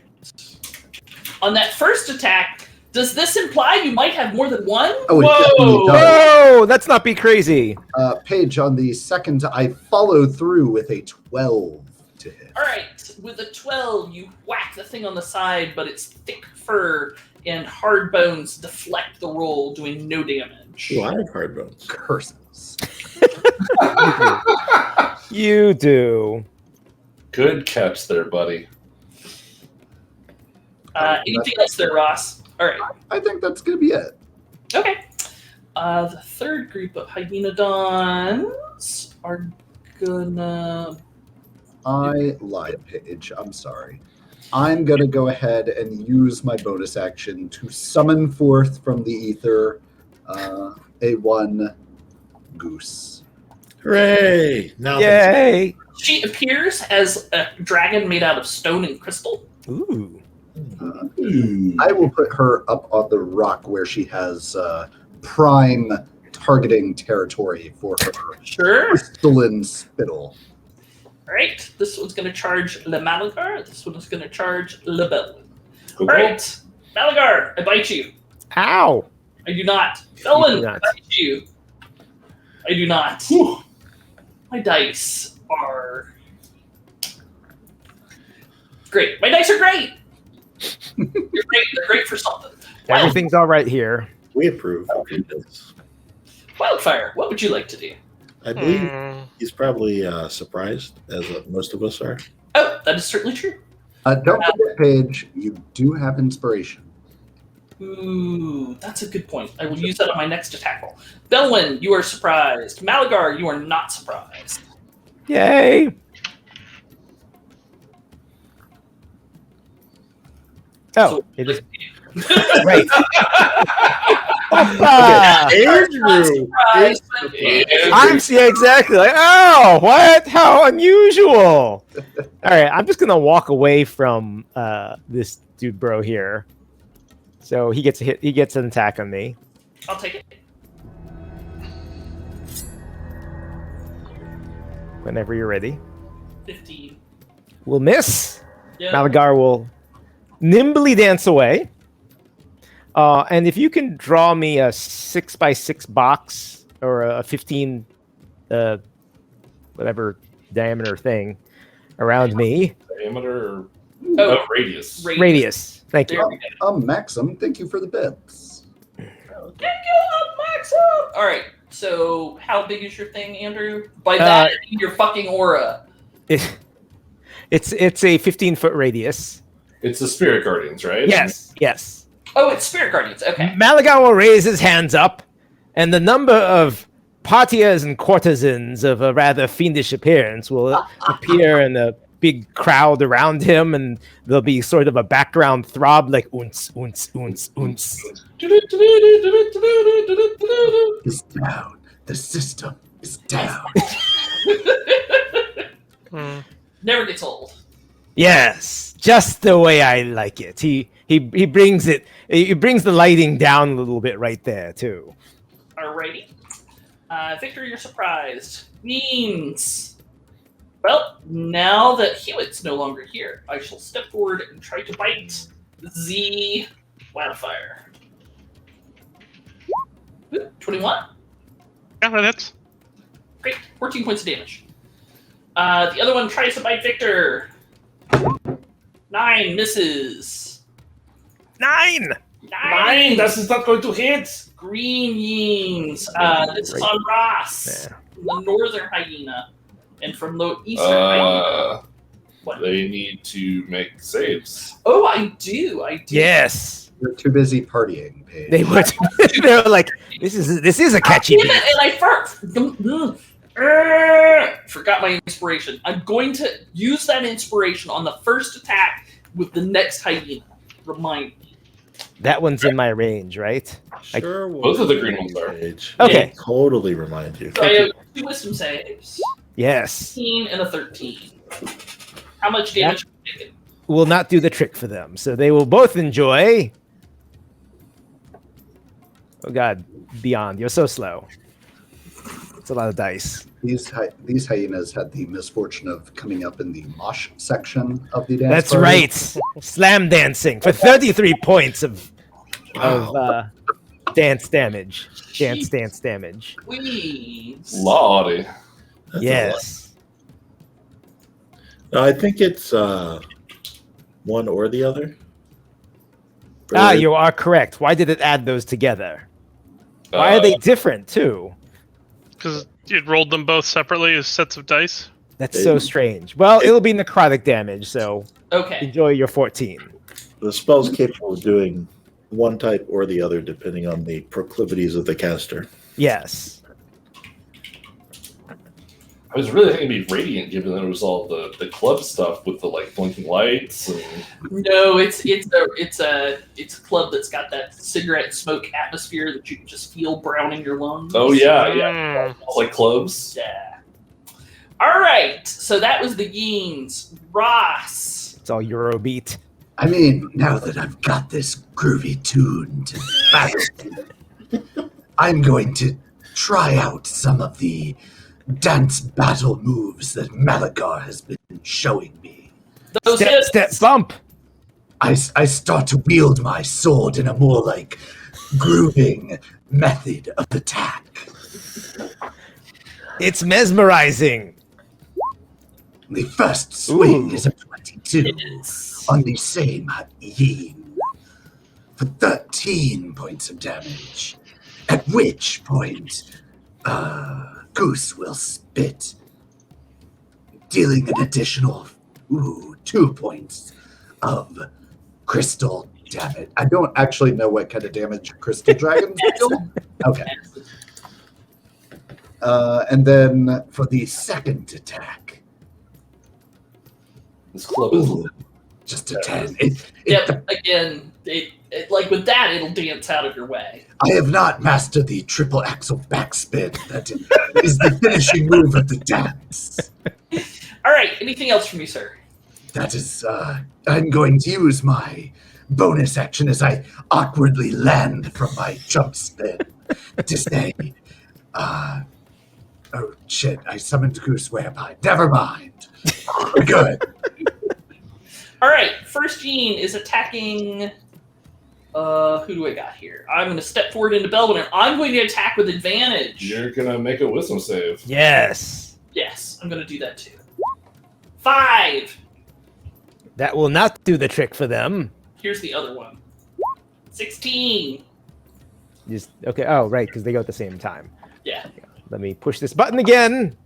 On that first attack, does this imply you might have more than one? Oh, it definitely does. Whoa, let's not be crazy. Paige, on the second, I follow through with a 12 to hit. All right, with a 12, you whack the thing on the side, but its thick fur and hard bones deflect the roll, doing no damage. Oh, I have hard bones. Curses. You do. Good catch there, buddy. Anything else there, Ross? All right. I think that's going to be it. Okay. The third group of Hyenodons are gonna... I lied, Paige. I'm sorry. I'm going to go ahead and use my bonus action to summon forth from the ether a one goose. Hooray! Now Yay! She appears as a dragon made out of stone and crystal. Ooh. I will put her up on the rock where she has prime targeting territory for her Sure. crystalline spittle. All right. This one's going to charge Le Malagar. This one is going to charge Le Belwin. Go, All right. Malagar, I bite you. Ow! I do not. You Belwin, do I not. bite you. I do not. Whew. My dice are great. My dice are great. You're great. They're great for something. Everything's all right here. we approve. Wildfire, what would you like to do? I believe he's probably surprised, as most of us are. Oh, that is certainly true. Don't forget, Paige, you do have inspiration. Ooh, that's a good point. I will use that on my next attack roll. Belwin, you are surprised. Malagar, you are not surprised. Yay! Oh, it is right. Andrew! Surprised, but- Yeah, exactly. Like, oh, what? How unusual! All right, I'm just gonna walk away from this dude, bro here. So he gets a hit. He gets an attack on me. I'll take it. Whenever you're ready. 15. We'll miss. Yeah. Malagar will nimbly dance away. And if you can draw me a 6x6 box or a 15, whatever diameter thing around me. Diameter or Oh, radius? Radius. Thank There you. we go. Maxim, thank you for the bits. Thank you, Maxim! All right, so how big is your thing, Andrew? By that, I mean your fucking aura. It's a 15-foot radius. It's the Spirit Guardians, right? Yes. Oh, it's Spirit Guardians. Okay. Malagar will raise his hands up, and the number of partiers and courtesans of a rather fiendish appearance will appear in a big crowd around him, and there'll be sort of a background throb like oons, oons, oons, oons. Is down. The system is down. Never gets old. Yes, just the way I like it. He brings it. He brings the lighting down a little bit right there too. Alrighty. Victor, you're surprised. Means. Well, now that Hewitt's no longer here, I shall step forward and try to bite the Wildfire. Ooh, 21. Yeah, that hits. Great. 14 points of damage. The other one tries to bite Victor. 9 misses. 9! 9! That's not going to hit! Green Yeens. This is on Ross, the northern hyena. And from the eastern hyena. What? They need to make saves. Oh, I do. Yes. You're too busy partying, Paige. They were. They were like, this is a catchy Damn beat. it, and I forgot my inspiration. I'm going to use that inspiration on the first attack with the next hyena. Remind me. That one's in my range, right? Sure. Both of the green ones are. Okay. Totally remind you. So I have 2 wisdom saves. Yes. 15 and a 13. How much damage are you taking? Will not do the trick for them, so they will both enjoy. Oh God, Beyond, you're so slow. It's a lot of dice. These hyenas had the misfortune of coming up in the mosh section of the dance. That's party. right. Slam dancing for 33 points of dance damage. Dance damage. Please. Lordy. That's Yes. No, I think it's one or the other. You are correct. Why did it add those together? Why are they different too? Because it rolled them both separately as sets of dice. That's so strange. Well, it'll be necrotic damage, so Okay. enjoy your 14. The spell's capable of doing one type or the other, depending on the proclivities of the caster. Yes. I was really thinking it'd be radiant, given that it was all the club stuff with the like blinking lights. And... No, it's a club that's got that cigarette smoke atmosphere that you can just feel browning your lungs. Oh yeah. It's like clubs. Yeah. All right. So that was the Yeens. Ross. It's all Eurobeat. I mean, now that I've got this groovy tune to battle, I'm going to try out some of the dance battle moves that Malagar has been showing me. Those hits. Step, bump. I start to wield my sword in a more like grooving method of attack. It's mesmerizing. The first swing Ooh. is a 22 on the same Yeen for 13 points of damage, at which point Goose will spit, dealing an additional 2 points of crystal damage. I don't actually know what kind of damage crystal dragons deal. Okay. And then for the second attack, This club is just a 10. Again, it like with that, it'll dance out of your way. I have not mastered the triple axel backspin that is the finishing move of the dance. All right. Anything else from you, sir? That is, I'm going to use my bonus action as I awkwardly land from my jump spin to say, oh shit, I summoned Goose Whereby. Never mind. We're good. All right. First Gene is attacking. Who do I got here? I'm going to step forward into Belvin, and I'm going to attack with advantage. You're gonna make a wisdom save. Yes. Yes, I'm going to do that too. 5. That will not do the trick for them. Here's the other one. 16. Just okay. Oh, right, because they go at the same time. Yeah. Let me push this button again.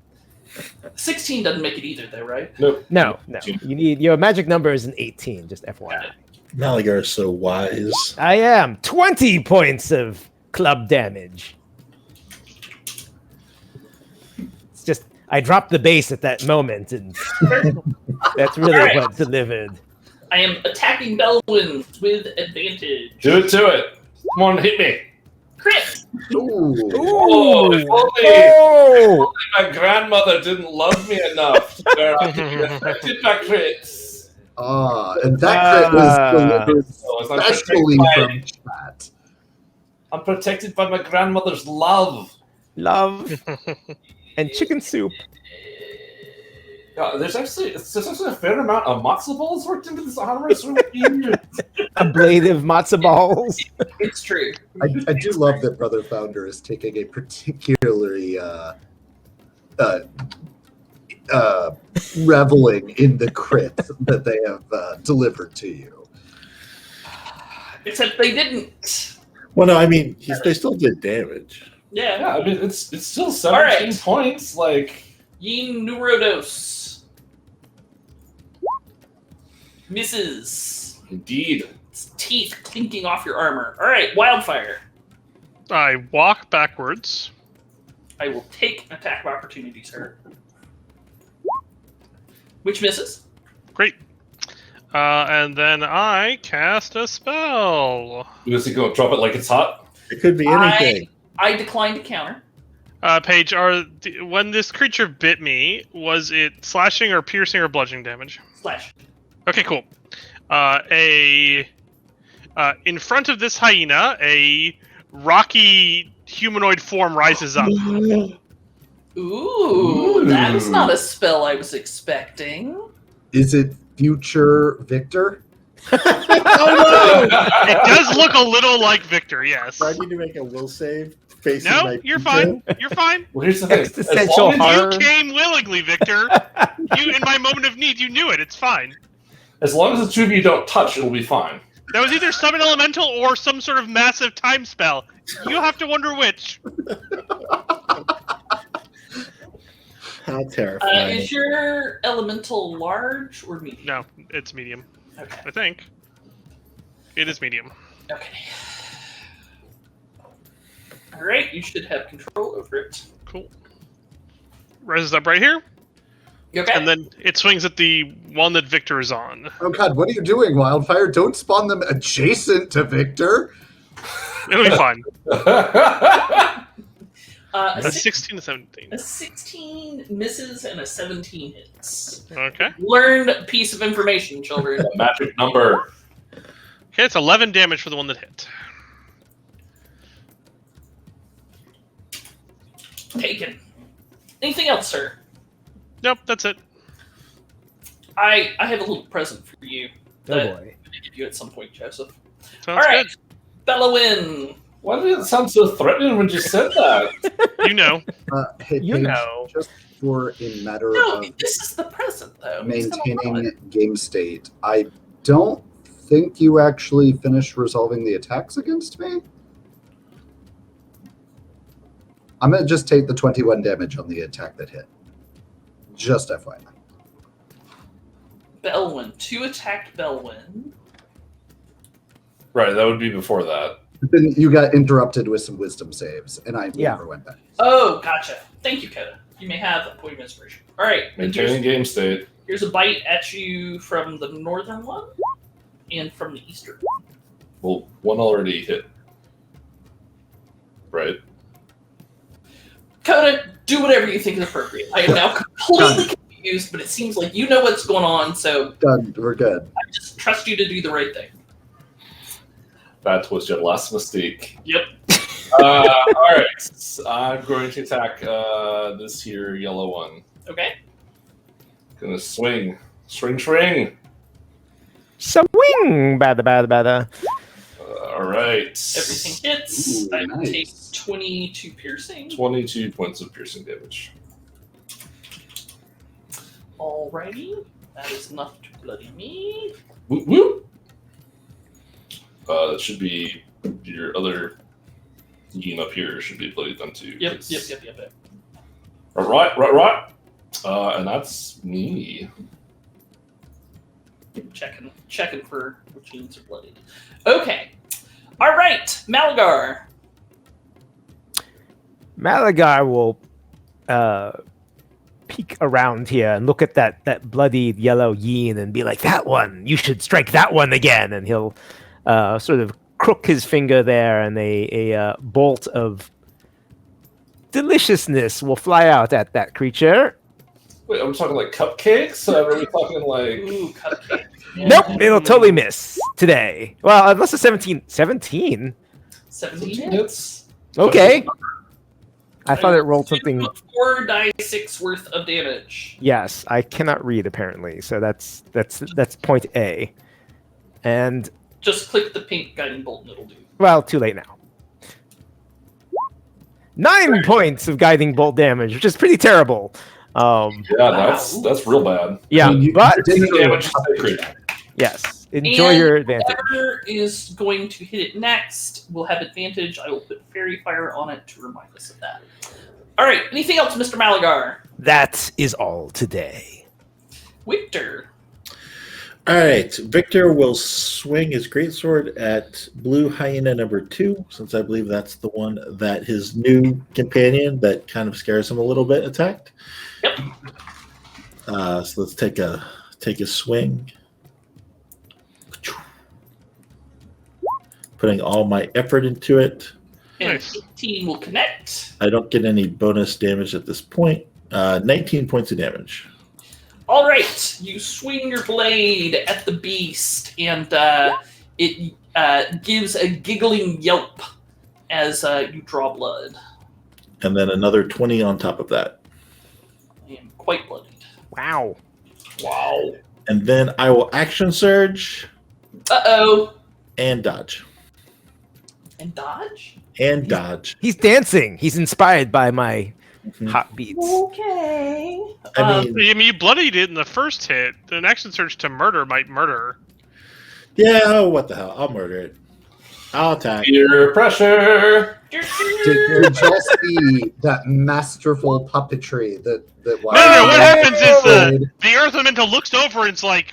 16 doesn't make it either, though, right? Nope. No. You need your magic number is an 18. Just FYI. Malagar is so wise. I am 20 points of club damage. It's just I dropped the bass at that moment, and that's really Alright. what delivered. I am attacking Belwyn with advantage. Do it to it. Come on, hit me. Crit! Ooh. Oh, if only Oh! my grandmother didn't love me enough to where I could be affected by crits. And that crit was delivered So it's not especially protected from chat. I'm protected by my grandmother's love. Love and chicken soup. There's actually a fair amount of matzo balls worked into this armor. It's really weird. Ablative matzo balls. It's true. I do love that Brother Founder is taking a particularly reveling in the crits that they have delivered to you. Except they didn't. Well, no, I mean, they still did damage. Yeah. Yeah, I mean, it's still 17 right. points. Like, Yin Neurodos. Misses. indeed. Its teeth clinking off your armor. All right, Wildfire. I walk backwards. I will take an attack of opportunity, sir. Which misses. Great. And then I cast a spell. Is he going to drop it like it's hot? It could be anything. I decline to counter. Paige, when this creature bit me, was it slashing or piercing or bludgeoning damage? Slash. Okay, cool. In front of this hyena, a rocky humanoid form rises up. Ooh, that is not a spell I was expecting. Is it future Victor? Oh It does look a little like Victor, yes. no! I need to make a will save. Facing No, my you're pizza. fine. You're fine. Well, here's the thing. Existential As long as, horror. You came willingly, Victor. You, in my moment of need, you knew it. It's fine. as long as the two of you don't touch, it'll be fine. That was either summon elemental or some sort of massive time spell. You have to wonder which. How terrifying. Is your elemental large or medium? No, it's medium. Okay. I think. It is medium. Okay. All right, you should have control over it. Cool. Rises up right here, You okay? and then it swings at the one that Victor is on. Oh god, what are you doing, Wildfire? Don't spawn them adjacent to Victor. It'll be fine. A A 16 to 17. 16 misses and a 17 hits. Okay. Learned piece of information, children. Magic number. Okay, it's 11 damage for the one that hit. Taken. Anything else, sir? Nope, that's it. I have a little present for you. Oh that boy. I'm going to give you at some point, Joseph. Sounds All right, good. Bellowin. Why did it sound so threatening when you said that? You know. Hey, You Paige, know. just for a matter No, of this is the present, though. He's gonna love maintaining it. game state, I don't think you actually finished resolving the attacks against me. I'm going to just take the 21 damage on the attack that hit. Just FYI. Bellwin. 2 attacked Bellwin. Right, that would be before that. Then you got interrupted with some wisdom saves, and I Yeah. never went back. Oh, gotcha. Thank you, Coda. You may have a point of inspiration. All right. and Maintaining game state. Here's a bite at you from the northern one and from the eastern one. Well, one already hit. Right. Coda, do whatever you think is appropriate. I am now completely confused, but it seems like you know what's going on, so Done. We're good. I just trust you to do the right thing. That was your last mistake. Yep. Alright. I'm going to attack this here yellow one. Okay. Gonna swing. Swing. Swing! Bada. Alright. Everything hits. Ooh, I nice. take 22 piercing. 22 points of piercing damage. Alrighty. That is enough to bloody me. Whoop whoop. It should be your other yin up here should be bloody done too. Yep. 'cause- Right. And that's me. Checking for which units are bloodied. Okay. All right, Malagar. Malagar will peek around here and look at that bloodied yellow yin and be like, that one, you should strike that one again. And he'll sort of crook his finger there, and a bolt of deliciousness will fly out at that creature. Wait, are we talking like cupcakes? Are we talking like Ooh, cupcake. Nope, it'll totally miss today. Well, unless it's 17. 17? 17 hits. hits? Okay. I thought it rolled something. 4 die 6 worth of damage. Yes, I cannot read apparently, so that's point A. And Just click the pink guiding bolt and it'll do. Well, too late now. 9 points of guiding bolt damage, which is pretty terrible. Yeah, that's real bad. Yeah, I mean, you but did Damage is sacred. yes, enjoy And your advantage. Whoever is going to hit it next will have advantage. I will put Fairy Fire on it to remind us of that. All right. Anything else, Mr. Malagar? That is all today. Victor. All right, Victor will swing his greatsword at Blue Hyena number 2, since I believe that's the one that his new companion that kind of scares him a little bit attacked. Yep. So let's take a swing. Putting all my effort into it. And Nice. 18 will connect. I don't get any bonus damage at this point. 19 points of damage. All right. You swing your blade at the beast, and it gives a giggling yelp as you draw blood. And then another 20 on top of that. I am quite bloodied. Wow. Wow. And then I will action surge Uh-oh. and dodge. And dodge? And dodge. He's dancing. He's inspired by my Mhm. hot beats. Okay. I mean, You bloodied it in the first hit. The action search to murder might murder. yeah, oh, what the hell? I'll murder it. I'll attack. Peer pressure. Did you see that masterful puppetry that No, what happens is did? the Earth Elemental looks over and it's like,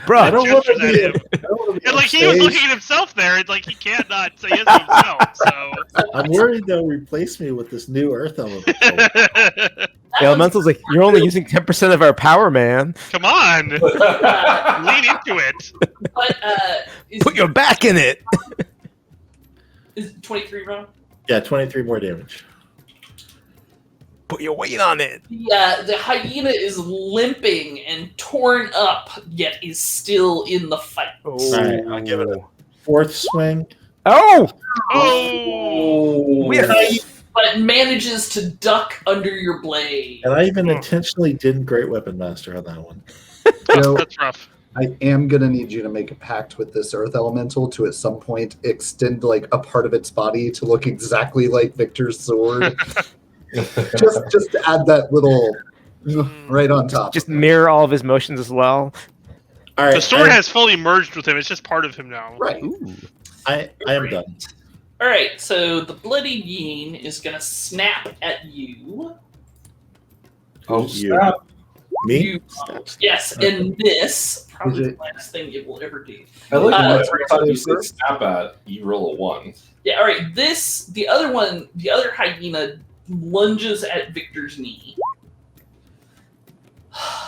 I Bro, don't want to gestures at be. him. I don't wanna be and on like he was stage. looking at himself there. It's like he can't not say yes to himself. So I'm worried they'll replace me with this new Earth Elemental. the elemental's like, you're only using 10% of our power, man. come on, lean into it. But, is, Put your back in it. is it 23 round? Yeah, 23 more damage. Put your weight on it. The hyena is limping and torn up, yet is still in the fight. Oh. Alright, I'll give it a 4th swing. Oh! Oh, We have But manages to duck under your blade. And I even intentionally didn't Great Weapon Master on that one. You know, that's rough. I am gonna need you to make a pact with this Earth Elemental to at some point extend like a part of its body to look exactly like Victor's sword. just to add that little right on top. just mirror all of his motions as well. All right, The sword has fully merged with him. It's just part of him now. right. Ooh. I am done. All right, so the bloody bean is going to snap at you. Oh, You. snap. Me? You yes, and miss. Probably Is the it- last thing it will ever do. I like Uh, every time you say snap at, you roll a 1. Yeah, all right. The other hyena lunges at Victor's knee.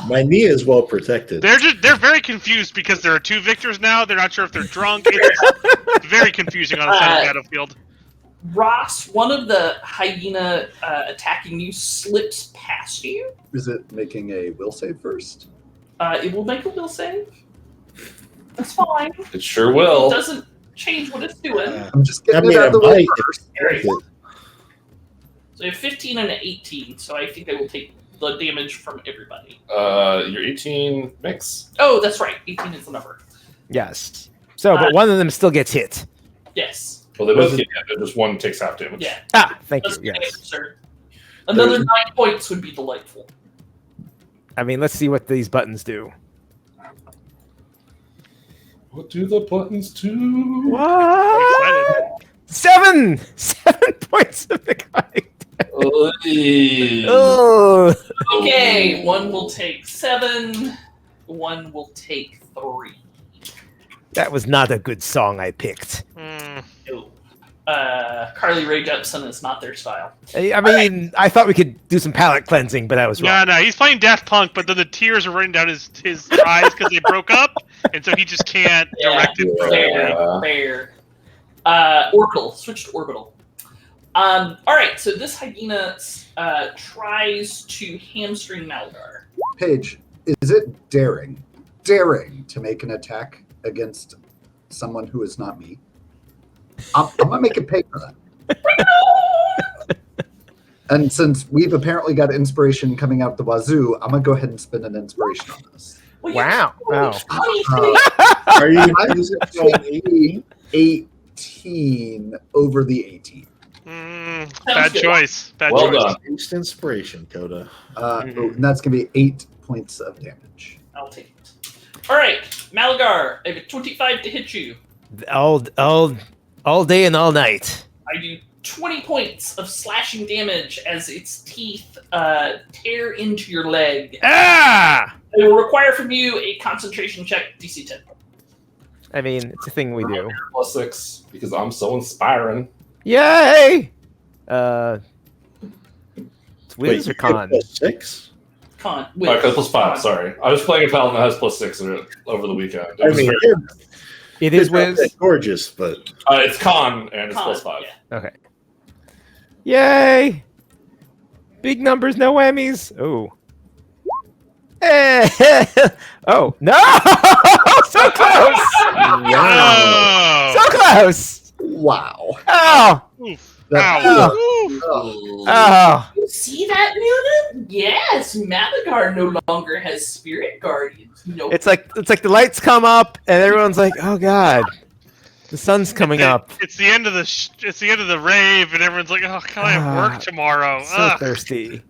My knee is well protected. They're very confused because there are 2 victors now. They're not sure if they're drunk. It's very confusing on the side of the battlefield. Ross, one of the hyena attacking you slips past you. Is it making a will save first? It will make a will save. That's fine. It sure It will. doesn't change what it's doing. I'm just I getting mean, it out I of the way might first. if it- So I have 15 and an 18, so I think I will take the damage from everybody. Your 18 mix. Oh, that's right. 18 is the number. Yes. So, but one of them still gets hit. Yes. Well, they both get hit. Just one takes half damage. Yeah. Ah, thank you. That's Yes. okay, sir. Another There's- 9 points would be delightful. I mean, let's see what these buttons do. What do the buttons do? What? 7! 7 points of the guy. Oh. Okay, one will take 7, one will take 3. That was not a good song I picked. Hmm. No. Carly Rae Jepsen is not their style. I mean, I thought we could do some palate cleansing, but I was wrong. No, he's playing Daft Punk, but then the tears are running down his eyes because they broke up, and so he just can't Yeah. direct it. Fair, fair. Orbital. Switch to orbital. All right, so this hyena tries to hamstring Malgar. Paige, is it daring to make an attack against someone who is not me? I'm gonna make it pay for that. And since we've apparently got inspiration coming out the wazoo, I'm gonna go ahead and spend an inspiration on this. Well, Wow. you're Oh. Are you I was going 18 over the 18. Bad good. choice. Bad Well choice. done. Taste inspiration, Coda? And that's going to be 8 points of damage. I'll take it. All right, Malagar, I have a 25 to hit you. All day and all night. I do 20 points of slashing damage as its teeth tear into your leg. Ah! It will require from you a concentration check, DC 10. I mean, it's a thing we do. +6 because I'm so inspiring. Yay! It's Wiz or Con? +6? Con. Okay, +5. Sorry, I was playing a paladin that has +6 over the weekend. It I was mean, very- It is it's not Wiz. that gorgeous, but it's con and it's Con, +5. yeah. Okay. Yay! Big numbers, no whammies. Oh. Oh no! So close! wow. So close! Wow. Oh! Oof. That- Ow. Oof. Oh! You see that, Newton? Yes, Malagar no longer has spirit guardians. Nope. It's like the lights come up and everyone's like, "Oh God, the sun's coming up." It's the end of the it's the end of the rave, and everyone's like, "Oh, can I have work tomorrow?" So Ugh. thirsty.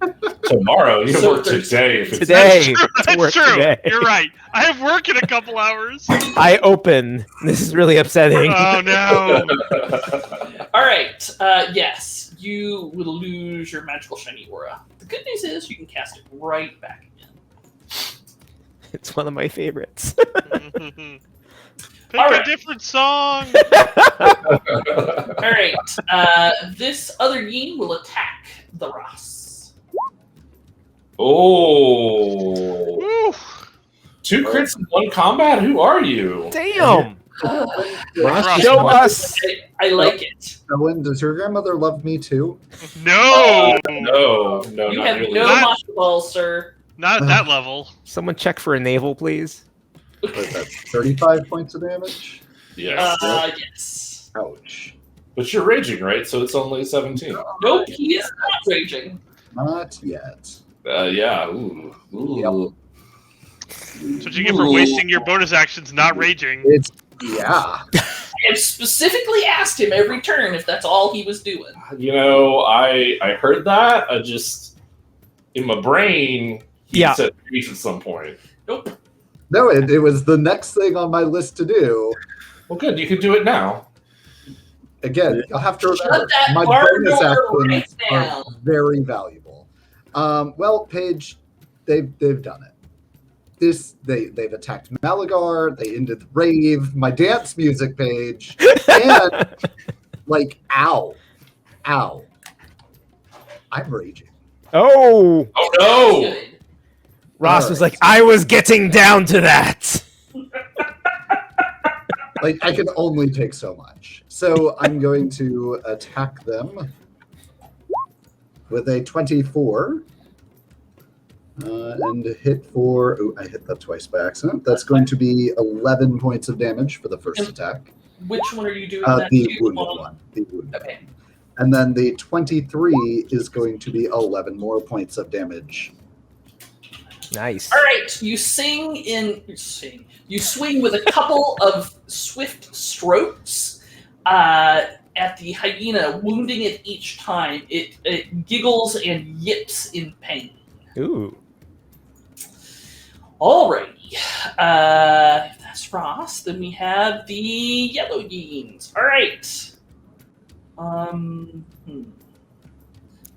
Tomorrow, you can So work today. If it's Today, That's to work true. today. You're right. I have work in a couple hours. I open. This is really upsetting. Oh no. All right. Yes, you will lose your magical shiny aura. The good news is you can cast it right back again. It's one of my favorites. Pick All a right. different song. All right. This other Yin will attack the Ross. Oh, Oof. 2 crits in 1 combat. Who are you? Damn! Ross Show us. I like it. Owen, does your grandmother love me too? No. No, You not have really. no Not- master balls, sir. Not at that level. Someone check for a navel, please. What is that, 35 points of damage? Yes, Yes. Ouch. but you're raging, right? So it's only 17. Nope, he is not raging. Not yet. Yeah. Ooh. Ooh. That's what you get for wasting your bonus actions not raging. It's, yeah. I have specifically asked him every turn if that's all he was doing. You know, I heard that. I just in my brain he Yeah. said peace at some point. Nope. No, it was the next thing on my list to do. Well, good. You can do it now. Again, you'll have to Shut remember, that my bar bonus door actions right are now. very valuable. Well, Paige, they've done it. They've attacked Malagar. They ended the rave. My dance music, Paige, and like, ow, I'm raging. Oh! Oh no! Good. Ross was Alright. like, I was getting down to that. Like, I can only take so much. So I'm going to attack them with a 24. And hit for... Oh, I hit that twice by accident. That's going to be 11 points of damage for the first attack. Which one are you doing that The to? wounded one. The wounded Okay. one. And then the 23 is going to be 11 more points of damage. Nice. All right. You swing with a couple of swift strokes at the hyena, wounding it each time. It giggles and yips in pain. Ooh. Alrighty. If that's Ross, then we have the yellow yeens. Alright.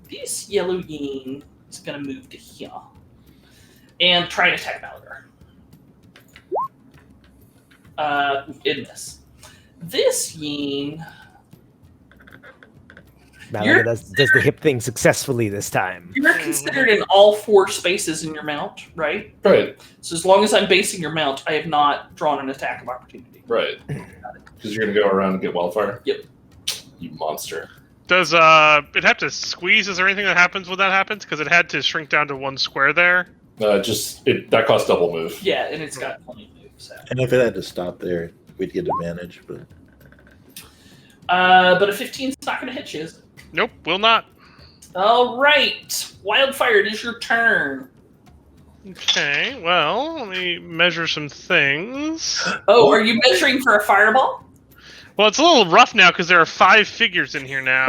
This yellow yeen is gonna move to here. And try and attack Malagar. In this. This yeen. Malaga does the hip thing successfully this time. You're considered in all 4 spaces in your mount, right? Right, So as long as I'm basing your mount, I have not drawn an attack of opportunity. right. Because you're gonna go around and get wildfire. Yep. You monster. Does it have to squeeze? Is there anything that happens when that happens? Because it had to shrink down to 1 square there. That costs double move. Yeah, and it's got plenty of moves. So. And if it had to stop there, we'd get advantage. But But a 15 is not going to hit you, is it? Nope, will not. All right. Wildfire, it is your turn. Okay, well, let me measure some things. Oh, are you measuring for a fireball? Well, it's a little rough now because there are 5 figures in here now.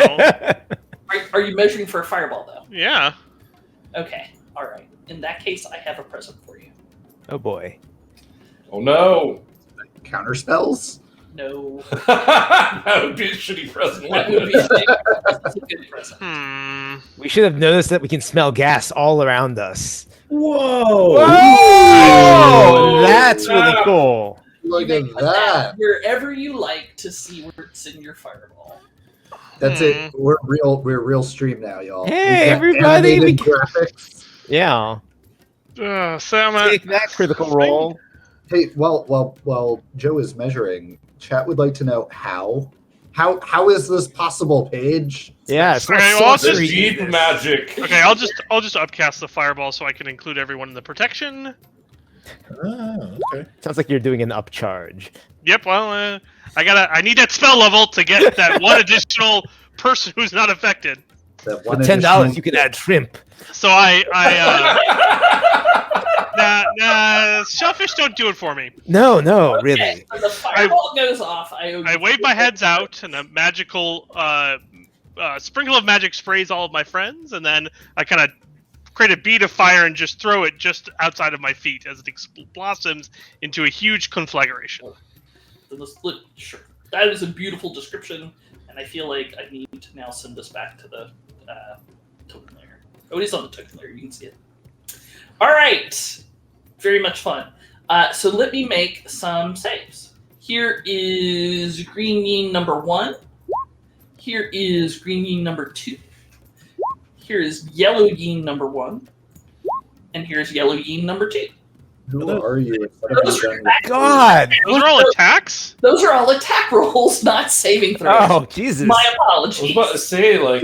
Are you measuring for a fireball, though? Yeah. Okay, all right. In that case, I have a present for you. Oh boy. Oh no! Counter spells? No, That would be a shitty present. that would be a good present. We should have noticed that we can smell gas all around us. Whoa! Whoa! That's really cool. Look You at may put that. wherever you like to see where it's in your fireball. That's it. We're real stream now, y'all. Hey, We've got everybody, animated we- graphics. Yeah. So I'm at, Take that critical roll. Hey, while Joe is measuring, chat would like to know how is this possible, Paige? Yeah, it's not Okay, well, I'll This sorcery. deep magic. okay, I'll just upcast the fireball so I can include everyone in the protection. Okay. Sounds like you're doing an upcharge. Yep. Well, I need that spell level to get that one additional person who's not affected. That For one $10, additional- you can add shrimp. So nah, shellfish don't do it for me. No, Okay, really. so the fireball goes off. I wave my heads out, and a magical sprinkle of magic sprays all of my friends, and then I kind of create a bead of fire and just throw it just outside of my feet as it blossoms into a huge conflagration. Sure. That is a beautiful description, and I feel like I need to now send this back to the token layer. Oh, it is on the token layer. You can see it. All right. Very much fun. So let me make some saves. Here is green yin number 1. Here is green yin number 2. Here is yellow yin number 1. And here's yellow yin number 2. Who are you? Those are, God. Those are all attacks? those are all attack rolls, not saving throws. Oh, Jesus. My I was apologies. about to say, like,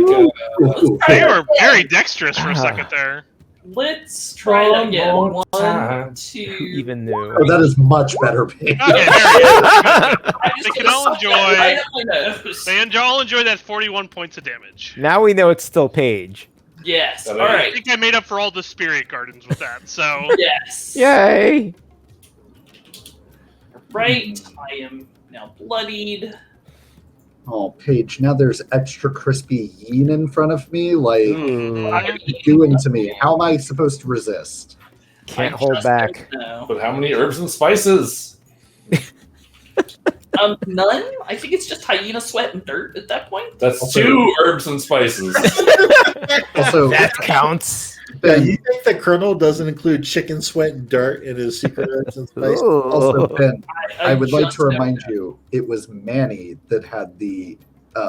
They were very dexterous for a second there. Let's try that again. One more 1, time. 2. Who even knew? Oh, that is much better, Paige. Okay, there it is. I'm just They gonna can all suck that enjoy- right up my nose. They all enjoy that 41 points of damage. Now we know it's still Paige. Yes. That All is- I right. think I made up for all the spirit gardens with that, so... Yes. Yay! Right. I am now bloodied. Oh, Paige, now there's extra crispy yin in front of me. Like, Ooh, what are you doing to me? How am I supposed to resist? can't I hold just back. don't know. but how many herbs and spices? None. I think it's just hyena sweat and dirt at that point. That's Also- 2 herbs and spices. Also, That counts. Ben, Ben, you think the Colonel doesn't include chicken sweat and dirt in his secret herbs and spices? also, Ooh. Ben, I would like just to never remind know. you, it was Manny that had the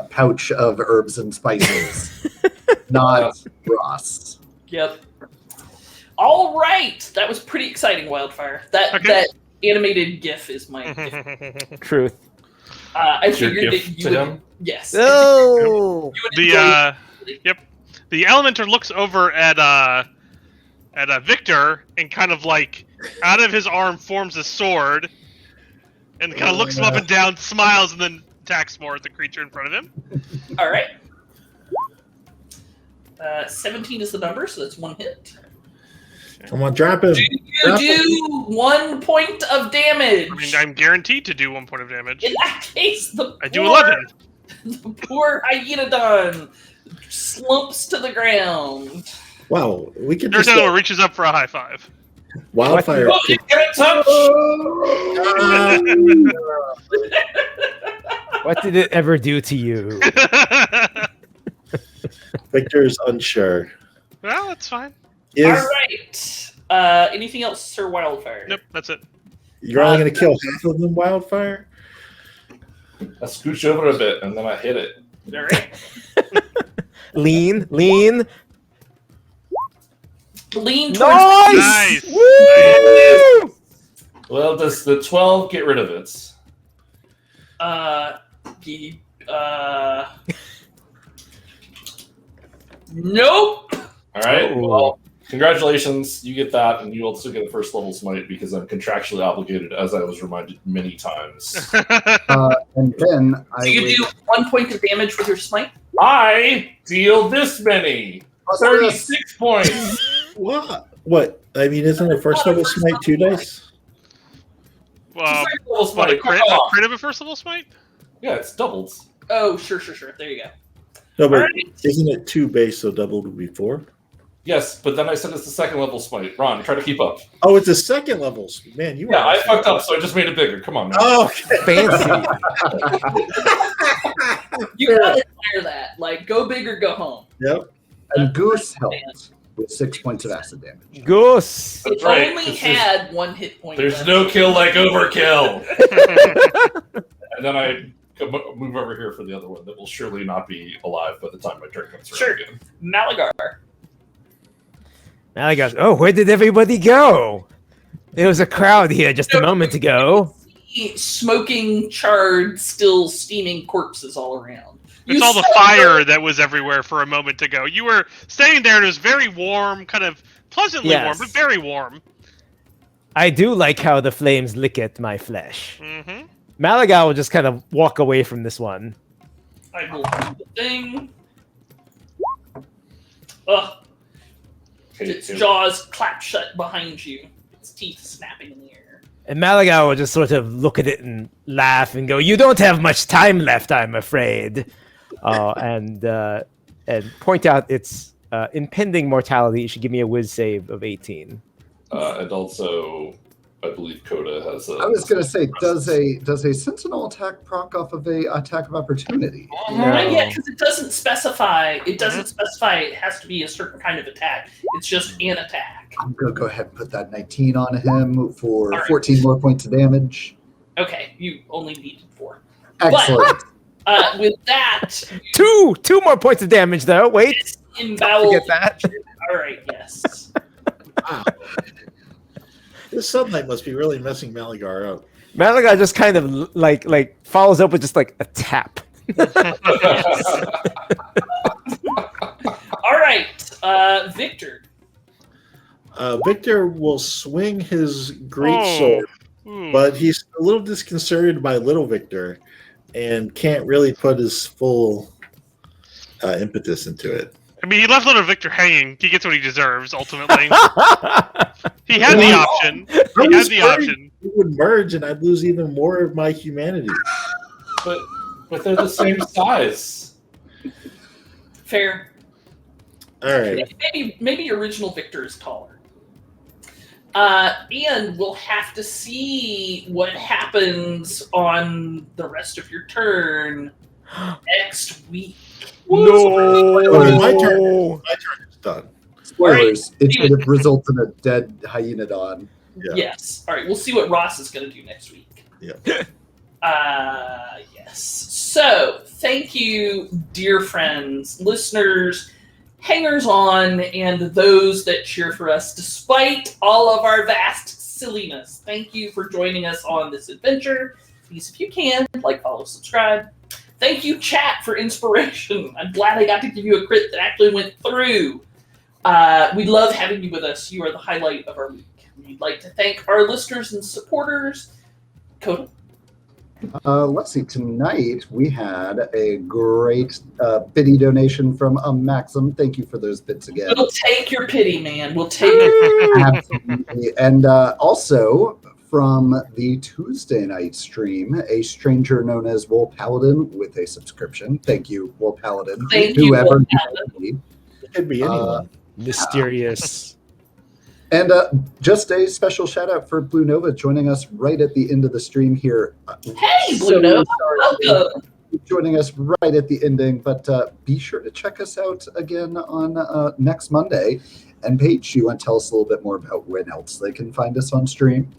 pouch of herbs and spices, not Ross. Yep. All right. That was pretty exciting, Wildfire. That Okay. that animated GIF is my GIF. Truth. I It's your figured gift that you to would. him? Yes. Oh! You would enjoy The Elementer looks over at Victor and kind of like out of his arm forms a sword and kind of looks him up and down, smiles, and then attacks more at the creature in front of him. All right. 17 is the number, so that's 1 hit. Come on, drop him. Do you do 1 point of damage? I mean, I'm guaranteed to do 1 point of damage. In that case, I do 11. The poor Hyena slumps to the ground. Wow, we could just Nurse reaches up for a high five. wildfire. Oh, you get touch! What did it ever do to you? Victor's unsure. Well, that's fine. Is All right. Anything else, Sir Wildfire? Nope, that's it. you're only going to kill half of them? Wildfire? I scooch over a bit and then I hit it. All right. Lean. Lean towards Nice! Nice. Woo! Well, does the 12 get rid of it? Nope. All right. Oh. Well, congratulations. You get that, and you also get a first level smite because I'm contractually obligated, as I was reminded many times. And then So you do 1 point of damage with your smite. I deal this many. 36 points. What? What? I mean, isn't a first level smite 2 dice? Second level What, smite. a crit of a first level smite? Yeah, it's doubled. Oh, sure. There you go. No, but Alright. isn't it 2 base, so doubled would be 4? Yes, but then I said it's the second level smite. Ron, try to keep up. Oh, it's a second level. Man, you Yeah, are. I fucked up, so I just made it bigger. Come on, man. Oh, okay. Fancy. You gotta admire that. Like, go big or go home. Yep. And Goose helped with 6 points of acid damage. Goose. It That's right, only 'cause had 1 hit point. There's left. no kill like overkill. And then I move over here for the other one that will surely not be alive by the time my turn comes around Sure. again. Malagar. Now I go, oh, where did everybody go? There was a crowd here just a moment ago. Smoking, charred, still steaming corpses all around. It's all the fire that was everywhere for a moment ago. You were standing there and it was very warm, kind of pleasantly warm, Yes. but very warm. I do like how the flames lick at my flesh. Mm-hmm. Malaga will just kind of walk away from this one. I will do the thing. Ugh. Its jaws clap shut behind you. Its teeth snapping in the air. And Malaga will just sort of look at it and laugh and go, "You don't have much time left, I'm afraid." And point out its impending mortality. It should give me a whiz save of 18. And also, I believe Coda has a... I was going to say, does a sentinel attack proc off of a attack of opportunity? Not yet, because it doesn't specify. It doesn't specify it has to be a certain kind of attack. It's just an attack. I'm going to go ahead and put that 19 on him for All right. 14 more points of damage. Okay, you only needed 4. Excellent. With that, Two more points of damage, though. Wait, embowel. get that. All right, yes. Wow. This sunlight must be really messing Malagar up. Malaga just kind of like follows up with just like a tap. All right, Victor. Victor will swing his great sword, but he's a little disconcerted by little Victor and can't really put his full impetus into it. I mean, he left little Victor hanging. He gets what he deserves, ultimately. He had the option. He had the option. It would merge, and I'd lose even more of my humanity. But they're the same size. Fair. All right. Maybe original Victor is taller. And we'll have to see what happens on the rest of your turn next week. No. Okay, my turn is done. Spoilers. It should have resulted in a dead Hyenodon. Yeah. Yes. All right. We'll see what Ross is going to do next week. Yeah. Yes. So, thank you, dear friends, listeners, hangers on, and those that cheer for us despite all of our vast silliness. Thank you for joining us on this adventure. Please, if you can, like, follow, subscribe. Thank you, chat, for inspiration. I'm glad I got to give you a crit that actually went through. We love having you with us. You are the highlight of our week. We'd like to thank our listeners and supporters. Coda? Let's see. Tonight we had a great biddy donation from Maxim. Thank you for those bits again. We'll take your pity, man. We'll take it. Absolutely. And also from the Tuesday night stream, a stranger known as Wool Paladin with a subscription. Thank you, Wool Paladin. Thank you, Whoever Wool you Paladin. may be. It could be anyone. Mysterious. And just a special shout out for Blue Nova joining us right at the end of the stream here. Hey, Blue Nova. Welcome. Joining us right at the ending, but be sure to check us out again on next Monday. And Paige, you want to tell us a little bit more about when else they can find us on stream?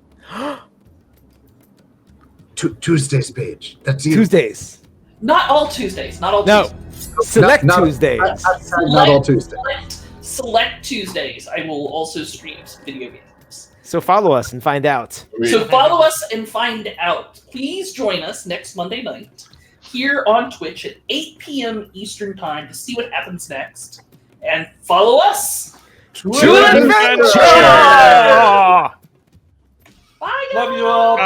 Tuesdays, Paige. That's you. Tuesdays. Not all Tuesdays. Not all No. Tuesdays. Select Not- Tuesdays. Not all Tuesdays. Select Tuesdays. I will also stream some video games. So follow us and find out. So follow us and find out. Please join us next Monday night here on Twitch at 8 p.m. Eastern Time to see what happens next. And follow us. To adventure! Bye, guys. Love you all. Bye.